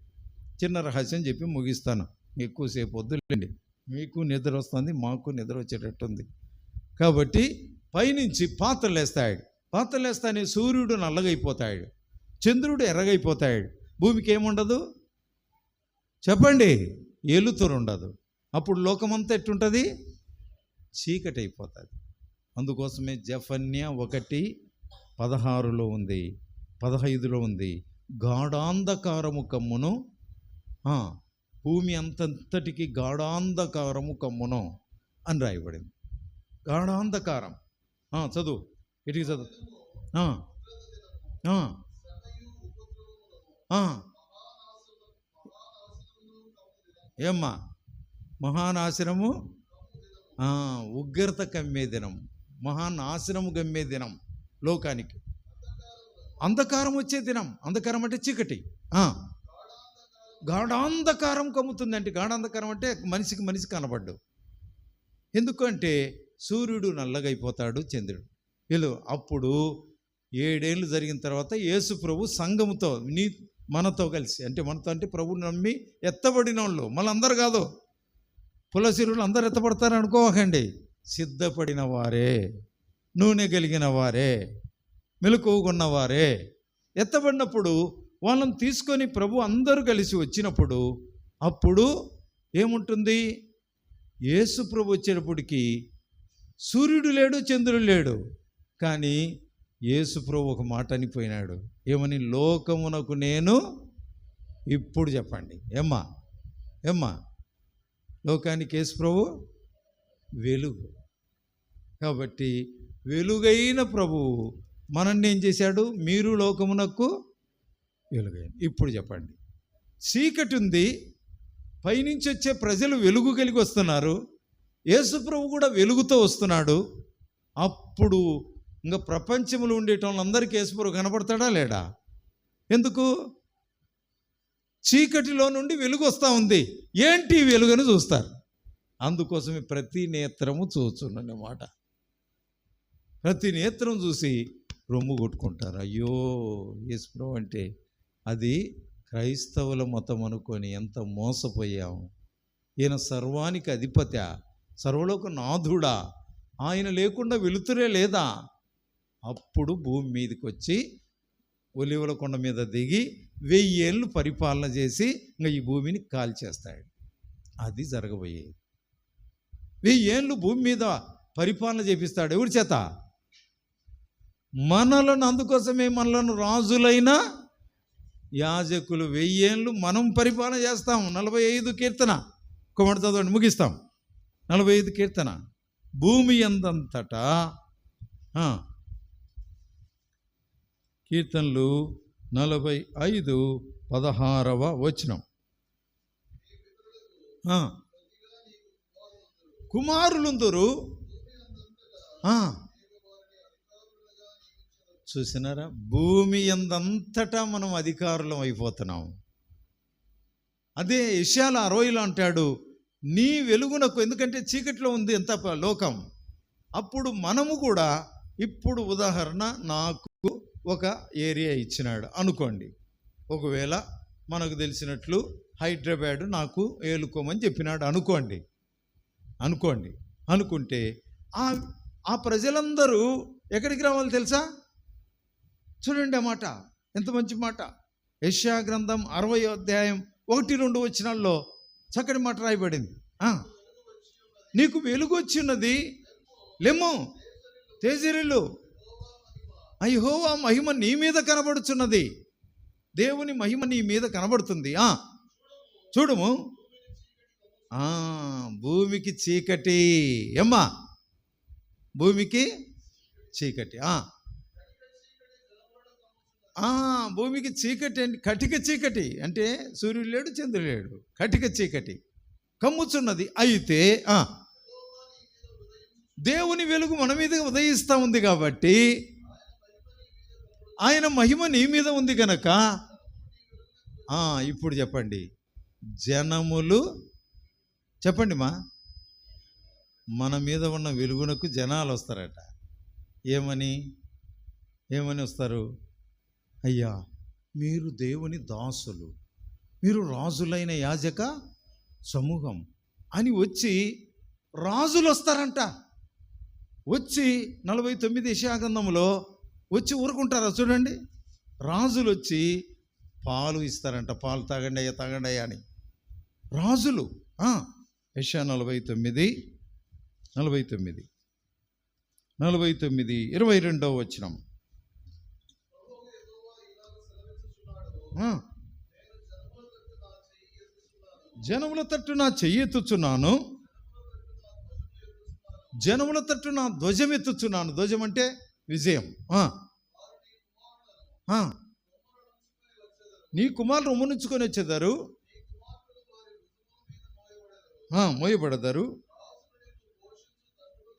చిన్న రహస్యం చెప్పి ముగిస్తాను, ఎక్కువసేపు వద్దులేండి. మీకు నిద్ర వస్తుంది, మాకు నిద్ర వచ్చేటట్టుంది. కాబట్టి పైనుంచి పాత్రలు వేస్తాడు. పాత్రలు వేస్తానే సూర్యుడు నల్లగైపోతాడు, చంద్రుడు ఎర్రగైపోతాడు. భూమికి ఏముండదు చెప్పండి? ఏలుతురు ఉండదు. అప్పుడు లోకమంతా ఎట్టుంటుంది? చీకటి అయిపోతుంది. అందుకోసమే జఫన్య 1:16 ఉంది, 15 ఉంది. గాఢాంధకారము కమ్మును, భూమి అంతటికి గాఢాంధకారము కమ్మును అని రాయబడింది. గాఢాంధకారం. చదువు, ఇటుకి చదువు. ఏమ్మా? మహానాశనము, ఉగ్రత కమ్మే దినం, మహానాశనము గమ్మే దినం లోకానికి. అంధకారం వచ్చే దినం. అంధకారం అంటే చీకటి. గాఢాంధకారం కమ్ముతుంది. అంటే గాఢాంధకారం అంటే మనిషికి కనబడ్డు. ఎందుకంటే సూర్యుడు నల్లగైపోతాడు, చంద్రుడు. వీళ్ళు అప్పుడు 7 ఏళ్ళు జరిగిన తర్వాత యేసు ప్రభు సంఘముతో మనతో కలిసి, అంటే మనతో అంటే ప్రభుని నమ్మి ఎత్తబడిన వాళ్ళు, మళ్ళీ అందరు కాదు, పులసిరులు అందరు ఎత్తబడతారు అనుకోకండి. సిద్ధపడిన వారే, నూనె కలిగిన వారే, మెలకువగున్నవారే ఎత్తబడినప్పుడు వాళ్ళని తీసుకొని ప్రభు అందరూ కలిసి వచ్చినప్పుడు అప్పుడు ఏముంటుంది? యేసు ప్రభు వచ్చేటప్పటికి సూర్యుడు లేడు, చంద్రుడు లేడు. కానీ యేసు ప్రభు ఒక మాట అనిపోయినాడు. ఏమని? లోకమునకు నేను, ఇప్పుడు చెప్పండి ఏమ్మా లోకానికి యేసు ప్రభు వెలుగు. కాబట్టి వెలుగైన ప్రభువు మనల్ని ఏం చేశాడు? మీరు లోకమునకు వెలుగైన. ఇప్పుడు చెప్పండి, చీకటి ఉంది, పైనుంచి వచ్చే ప్రజలు వెలుగు కలిగి వస్తున్నారు, యేసు ప్రభు కూడా వెలుగుతో వస్తున్నాడు. అప్పుడు ఇంకా ప్రపంచంలో ఉండేటోళ్ళందరికీ యేసు ప్రభు కనపడతాడా లేడా? ఎందుకు? చీకటిలో నుండి వెలుగు వస్తూ ఉంది. ఏంటి వెలుగుని చూస్తారు. అందుకోసమే ప్రతి నేత్రము చూచున్నమాట. ప్రతి నేత్రం చూసి రొమ్ము కొట్టుకుంటారు. అయ్యో యేసు ప్రభు అంటే అది క్రైస్తవుల మతం అనుకొని ఎంత మోసపోయాము. ఈయన సర్వానికి అధిపత్య, సర్వలోక నాథుడా, ఆయన లేకుండా వెలుతురే లేదా? అప్పుడు భూమి మీదకి వచ్చి ఒలీవల కొండ మీద దిగి 1000 ఏళ్ళు పరిపాలన చేసి ఇంకా ఈ భూమిని కాల్చేస్తాడు. అది జరగబోయేది. 1000 ఏళ్ళు భూమి మీద పరిపాలన చేపిస్తాడు. ఎవరి చేత? మనలను. అందుకోసమే మనలను రాజులైన యాజకులు 1000 ఏళ్ళు మనం పరిపాలన చేస్తాం. 45 కీర్తన కొమ్మడి చదవండి, ముగిస్తాం. 45 కీర్తన. భూమి ఎందంతటా కీర్తనలు 45:16 వచనం. కుమారులుందరు. చూసినారా? భూమి ఎందంతటా మనం అధికారులం అయిపోతున్నాం. అదే యెషయా 60లో అంటాడు, నీ వెలుగునకు, ఎందుకంటే చీకట్లో ఉంది ఎంత లోకం. అప్పుడు మనము కూడా, ఇప్పుడు ఉదాహరణ, నాకు ఒక ఏరియా ఇచ్చినాడు అనుకోండి. ఒకవేళ మనకు తెలిసినట్లు హైదరాబాద్ నాకు ఏలుకోమని చెప్పినాడు అనుకోండి. అనుకుంటే ఆ ప్రజలందరూ ఎక్కడికి రావాలి తెలుసా? చూడండి ఆ మాట, ఎంత మంచి మాట. యెషయా గ్రంథం 60వ అధ్యాయం 1-2 వచనాల్లో చక్కటి మాట రాయబడింది. నీకు వెలుగు వచ్చినది, లెమ్ము తేజరిల్లు, యెహోవా మహిమ నీ మీద కనబడుచున్నది. దేవుని మహిమ నీ మీద కనబడుతుంది. చూడుము, భూమికి చీకటి. ఏమ్మా? భూమికి చీకటి. భూమికి చీకటి అంటే కటిక చీకటి, అంటే సూర్యుడు లేడు, చంద్రుడు లేడు, కటిక చీకటి కమ్ముచున్నది. అయితే దేవుని వెలుగు మన మీద ఉదయిస్తూ ఉంది కాబట్టి, ఆయన మహిమ నీ మీద ఉంది కనుక, ఇప్పుడు చెప్పండి, జనములు చెప్పండి మన మీద ఉన్న వెలుగునకు జనాలు వస్తారట. ఏమని వస్తారు? అయ్యా, మీరు దేవుని దాసులు, మీరు రాజులైన యాజక సమూహం అని వచ్చి రాజులు వస్తారంట. వచ్చి 49 యెషయా గ్రంథంలో వచ్చి ఊరుకుంటారా? చూడండి, రాజులు వచ్చి పాలు ఇస్తారంట. పాలు తాగండి అయ్యా అని రాజులు. యెషయా 49:22 వచనం. జనముల తట్టు నా చెయ్యెత్తుచున్నాను, జనముల తట్టు నా ధ్వజం ఎత్తుచున్నాను. ధ్వజం అంటే విజయం. నీ కుమారులు ఉమ్మనుంచుకొని వచ్చేదారు, మోయబడతారు.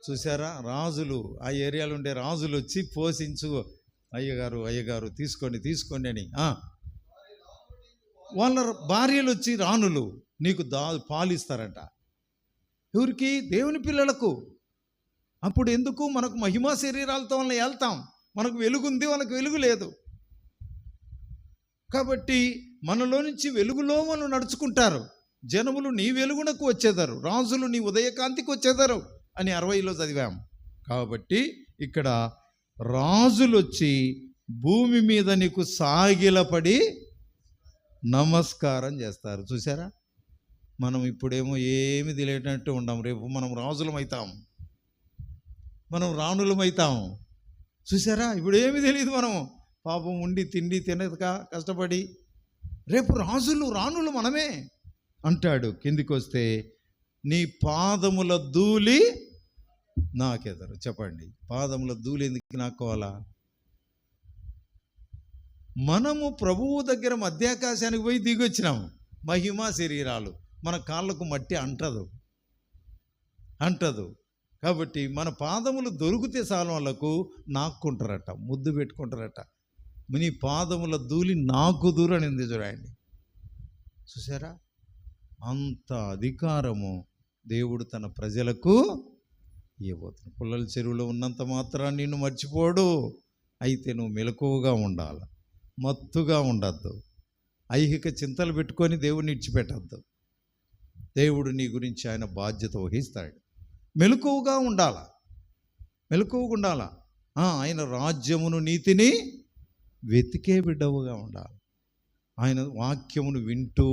చూసారా? రాజులు, ఆ ఏరియాలో ఉండే రాజులు వచ్చి పోషించు, అయ్యగారు తీసుకోండి అని. వాళ్ళ భార్యలు వచ్చి, రాణులు నీకు పాలిస్తారంట. ఎవరికి? దేవుని పిల్లలకు. అప్పుడు ఎందుకు? మనకు మహిమా శరీరాలతో వాళ్ళని వెళ్తాం. మనకు వెలుగుంది, వాళ్ళకి వెలుగు లేదు. కాబట్టి మనలో నుంచి వెలుగులో వాళ్ళు నడుచుకుంటారు. జనములు నీ వెలుగునకు వచ్చేదారు, రాజులు నీ ఉదయకాంతికి వచ్చేదారు అని 60లో చదివాం. కాబట్టి ఇక్కడ రాజులు వచ్చి భూమి మీద నీకు సాగిలపడి నమస్కారం చేస్తారు. చూసారా? మనం ఇప్పుడేమో ఏమి తెలియనట్టు ఉండం. రేపు మనం రాజులమవుతాం, మనం రాణులమవుతాం. చూసారా? ఇప్పుడు ఏమి తెలియదు. మనం పాపం ఉండి తిండి తినక కష్టపడి, రేపు రాణులు మనమే అంటాడు. కిందికి వస్తే, నీ పాదముల ధూళి నాకెదరు. చెప్పండి, పాదముల ధూళి ఎందుకు నాకోవాలా? మనము ప్రభువు దగ్గర మధ్యాకాశానికి పోయి దిగొచ్చినాము. మహిమా శరీరాలు, మన కాళ్ళకు మట్టి అంటదు. కాబట్టి మన పాదములు దొరికితే చాలు వాళ్ళకు నాక్కుంటారట, ముద్దు పెట్టుకుంటారట. నీ పాదముల ధూళి నాకు దూరనింది. చూడండి, చూసారా? అంత అధికారము దేవుడు తన ప్రజలకు ఇవ్వబోతున్నాడు. పుల్లల చెరువులో ఉన్నంత మాత్రాన్ని నిన్ను మర్చిపోడు. అయితే నువ్వు మెలకువగా ఉండాలి, మత్తుగా ఉండద్దు, ఐహిక చింతలు పెట్టుకొని దేవుణ్ణి ఇడిచిపెట్టద్దు. దేవుడు నీ గురించి ఆయన బాధ్యత వహిస్తాడు. మెలకువగా ఉండాలా, మెలకువగా ఉండాలా. ఆయన రాజ్యమును నీతిని వెతికే బిడ్డవుగా ఉండాలి. ఆయన వాక్యమును వింటూ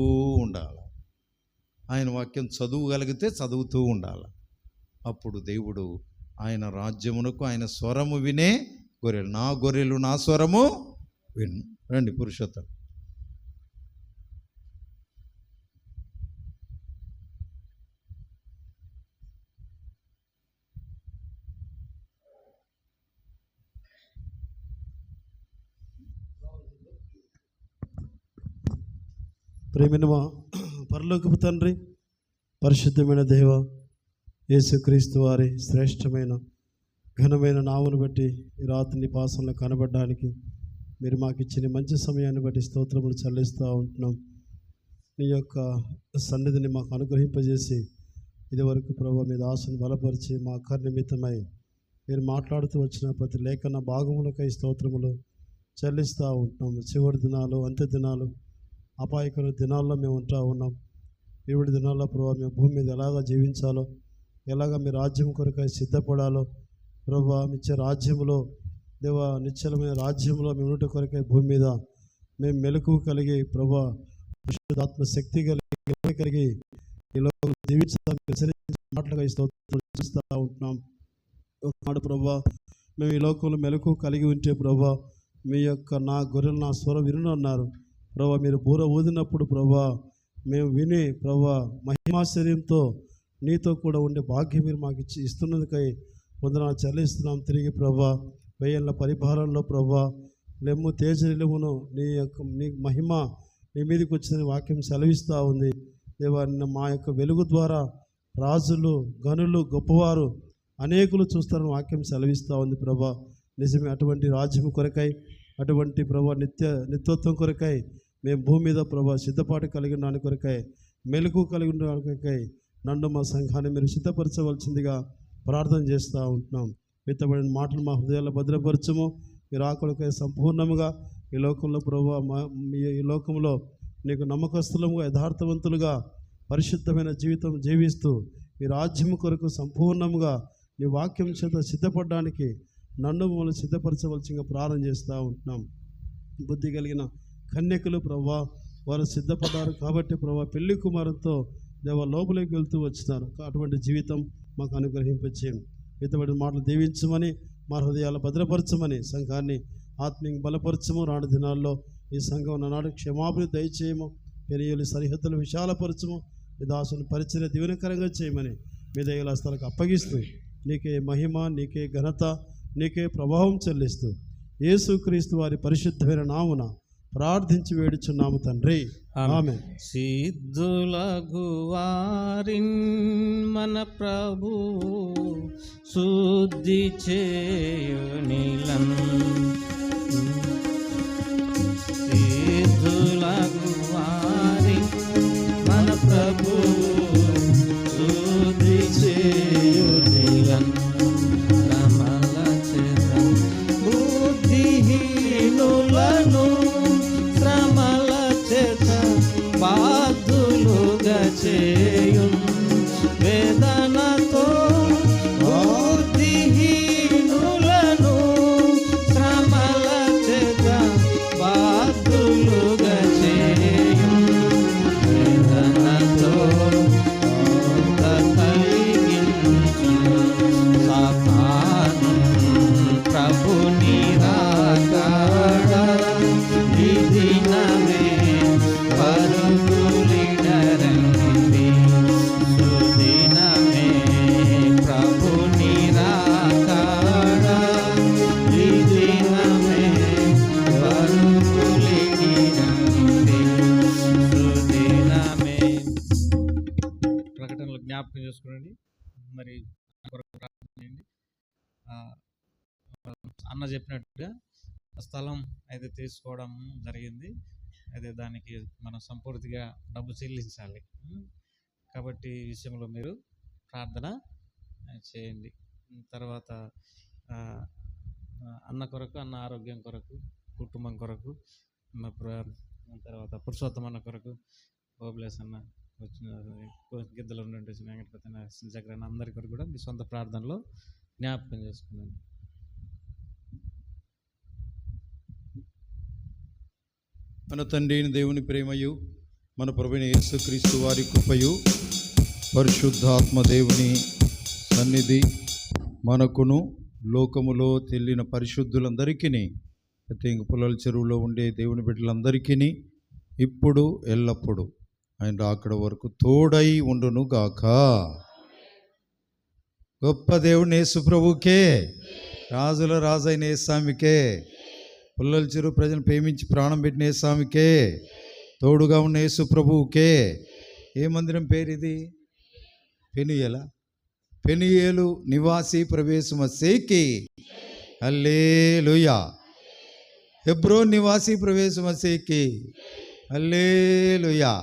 ఉండాలి. ఆయన వాక్యం చదువుగలిగితే చదువుతూ ఉండాలి. అప్పుడు దేవుడు ఆయన రాజ్యమునకు ఆయన స్వరము వినే గొర్రెలు, నా గొర్రెలు నా స్వరము విను. రండి పురుషోత్తం. ప్రేమైన మా పరలోకపు తండ్రి, పరిశుద్ధమైన దేవ, యేసుక్రీస్తు వారి శ్రేష్టమైన ఘనమైన నామమును బట్టి ఈ రాత్రి నీ పాసంలో కనబడడానికి మీరు మాకు ఇచ్చిన మంచి సమయాన్ని బట్టి స్తోత్రములు చెల్లిస్తూ ఉంటున్నాం. నీ యొక్క సన్నిధిని మాకు అనుగ్రహింపజేసి ఇదివరకు ప్రభు మీ దాసుని బలపరిచి మా అక్కరి నిమిత్తమై మీరు మాట్లాడుతూ వచ్చిన ప్రతి లేఖన భాగములకై స్తోత్రములు చెల్లిస్తూ ఉంటున్నాం. చివరి దినాలు, అంత్య దినాలు, అపాయకర దినాల్లో మేము ఉంటా ఉన్నాం. ఇరువుడి దినాల్లో ప్రభావ మేము భూమి మీద ఎలాగ జీవించాలో, ఎలాగ మీ రాజ్యం కొరకై సిద్ధపడాలో, ప్రభావ ఇచ్చే రాజ్యంలో దేవ నిశ్చలమైన రాజ్యంలో మేము ఉంటే కొరకై భూమి మీద మేము మెలకువ కలిగి ప్రభావ పరిశుద్ధాత్మ శక్తి కలిగి ఈ లోకం జీవించడానికి మాటలుగా చూస్తూ ఉంటున్నాం. ఒకనాడు ప్రభావ మేము ఈ లోకంలో మెలకువ కలిగి ఉంటే ప్రభావ మీ యొక్క నా గొర్రెలు నా స్వరం విను అన్నారు. ప్రభా మీరు బూర ఊదినప్పుడు ప్రభా మేము విని ప్రభా మహిమాశ్చర్యంతో నీతో కూడా ఉండే భాగ్యం మీరు మాకు ఇస్తున్నందుకై వందనాలు చెల్లిస్తున్నాం. తిరిగి ప్రభా వెయ్యేళ్ళ పరిపాలనలో ప్రభా లెమ్ము తేజనిలమును నీ మహిమ నీ మీదకి వచ్చిన వాక్యం సెలవిస్తూ ఉంది. దేవా మా యొక్క వెలుగు ద్వారా రాజులు, గనులు, గొప్పవారు అనేకులు చూస్తారని వాక్యం సెలవిస్తూ ఉంది. ప్రభా నిజమే, అటువంటి రాజ్యం కొరకై, అటువంటి ప్రభా నిత్యత్వం కొరకై మేము భూమి మీద ప్రభా సిద్ధపాటు కలిగిన దాని కొరకై, మెలకు కలిగిన దాని కొరకై నన్ను మా సంఘాన్ని మీరు సిద్ధపరచవలసిందిగా ప్రార్థన చేస్తూ ఉంటున్నాం. విత్తబడిన మాటలు మా హృదయాల్లో భద్రపరచము. మీరు ఆకలికై సంపూర్ణముగా ఈ లోకంలో ప్రభా ఈ లోకంలో నీకు నమ్మకస్తులముగా, యథార్థవంతులుగా పరిశుద్ధమైన జీవితం జీవిస్తూ ఈ రాజ్యం కొరకు సంపూర్ణముగా నీ వాక్యం చేత సిద్ధపడడానికి నన్ను మమ్మల్ని సిద్ధపరచవలసిందిగా ప్రార్థన చేస్తూ ఉంటున్నాం. బుద్ధి కలిగిన కన్యకులు ప్రభా వారు సిద్ధపడ్డారు కాబట్టి ప్రభా పెళ్లి కుమారుతో దేవ లోపలికి వెళ్తూ వచ్చినారు. అటువంటి జీవితం మాకు అనుగ్రహింపచేయండి. ఇతబడిన మాటలు దీవించమని, మా హృదయాలు భద్రపరచమని, సంఘాన్ని ఆత్మీయ బలపరచము. రాను దినాల్లో ఈ సంఘం నాడు క్షమాపణ దయచేయము. పెరియలు సరిహద్దులు విశాలపరచము. మీ దాసుని పరిచయ దీవెనకరంగా చేయమని మీ దయల స్థలకు అప్పగిస్తూ నీకే మహిమ, నీకే ఘనత, నీకే ప్రభావం చెల్లిస్తూ యేసుక్రీస్తు వారి పరిశుద్ధమైన నామున ప్రార్థించి వేడుచున్నాము తండ్రి, ఆమేన్. సిద్ధులగు వారిన్ మన ప్రభు శుద్ధి చేయునిలన్, సిద్ధులగు వారిన్ మన ప్రభు శుద్ధి చేయునిలన్, కమల చేత బుద్ధిహీనులను శ్రమల చేత బాధులుగా చేయున్, వేదనతో బుద్ధిహీనులను శ్రమల చేత బాధులుగా చేయున్, వేదనతో కలిగించు సాతాను ప్రభు నిరాకడ దినమే పరుగులిడరండి, సుదినమే ప్రభు నిరాకడ దినమే పరుగులిడరండి, సుదినమే. ప్రకటనలు జ్ఞాపకం చేసుకోండి. మరి ప్రార్థన చేయండి. అన్న చెప్పినట్టుగా స్థలం అయితే తీసుకోవడం జరిగింది. అయితే దానికి మనం సంపూర్తిగా డబ్బు చెల్లించాలి. కాబట్టి ఈ విషయంలో మీరు ప్రార్థన చేయండి. తర్వాత అన్న కొరకు, అన్న ఆరోగ్యం కొరకు, కుటుంబం కొరకు, తర్వాత పురుషోత్తమ అన్న కొరకు, గోబ్లెస్ అన్న వచ్చిన గిద్దలు ఉండి వచ్చిన వెంకటపతి నరసింహ చక్రాన్ని అందరి కొరకు కూడా మీ సొంత ప్రార్థనలో జ్ఞాపకం చేసుకున్నాను. మన తండ్రి అయిన దేవుని ప్రేమయు, మన ప్రభువైన యేసుక్రీస్తు వారి కృపయు, పరిశుద్ధాత్మ దేవుని సన్నిధి మనకును లోకములో తెల్లిన పరిశుద్ధులందరికీ, ప్రత్యేక పుల్లల చెరువులో ఉండే దేవుని బిడ్డలందరికీ ఇప్పుడు ఎల్లప్పుడు ఆయన రాకడ వరకు తోడై ఉండును గాక. గొప్ప దేవుని యేసు ప్రభుకే, రాజుల రాజైన యేస్వామికే, పుల్లల చెరువు ప్రజలను ప్రేమించి ప్రాణం పెట్టిన యేస్వామికే, తోడుగా ఉన్న యేసు ప్రభువుకే. ఏ మందిరం పేరు ఇది? పెనుయేలు నివాసి ప్రవేశమసేకి హల్లెలూయా. హెబ్రోన్ నివాసి ప్రవేశమసేకి హల్లెలూయా.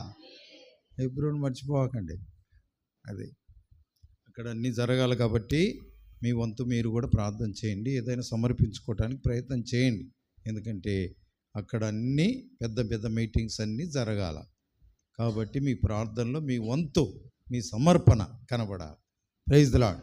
హెబ్రోన్ మర్చిపోకండి, అది అక్కడ అన్నీ జరగాలి. కాబట్టి మీ వంతు మీరు కూడా ప్రార్థన చేయండి, ఏదైనా సమర్పించుకోవడానికి ప్రయత్నం చేయండి. ఎందుకంటే అక్కడ అన్నీ పెద్ద పెద్ద మీటింగ్స్ అన్నీ జరగాల. కాబట్టి మీ ప్రార్థనలో మీ వంతు, మీ సమర్పణ కనబడాలి. Praise the lord.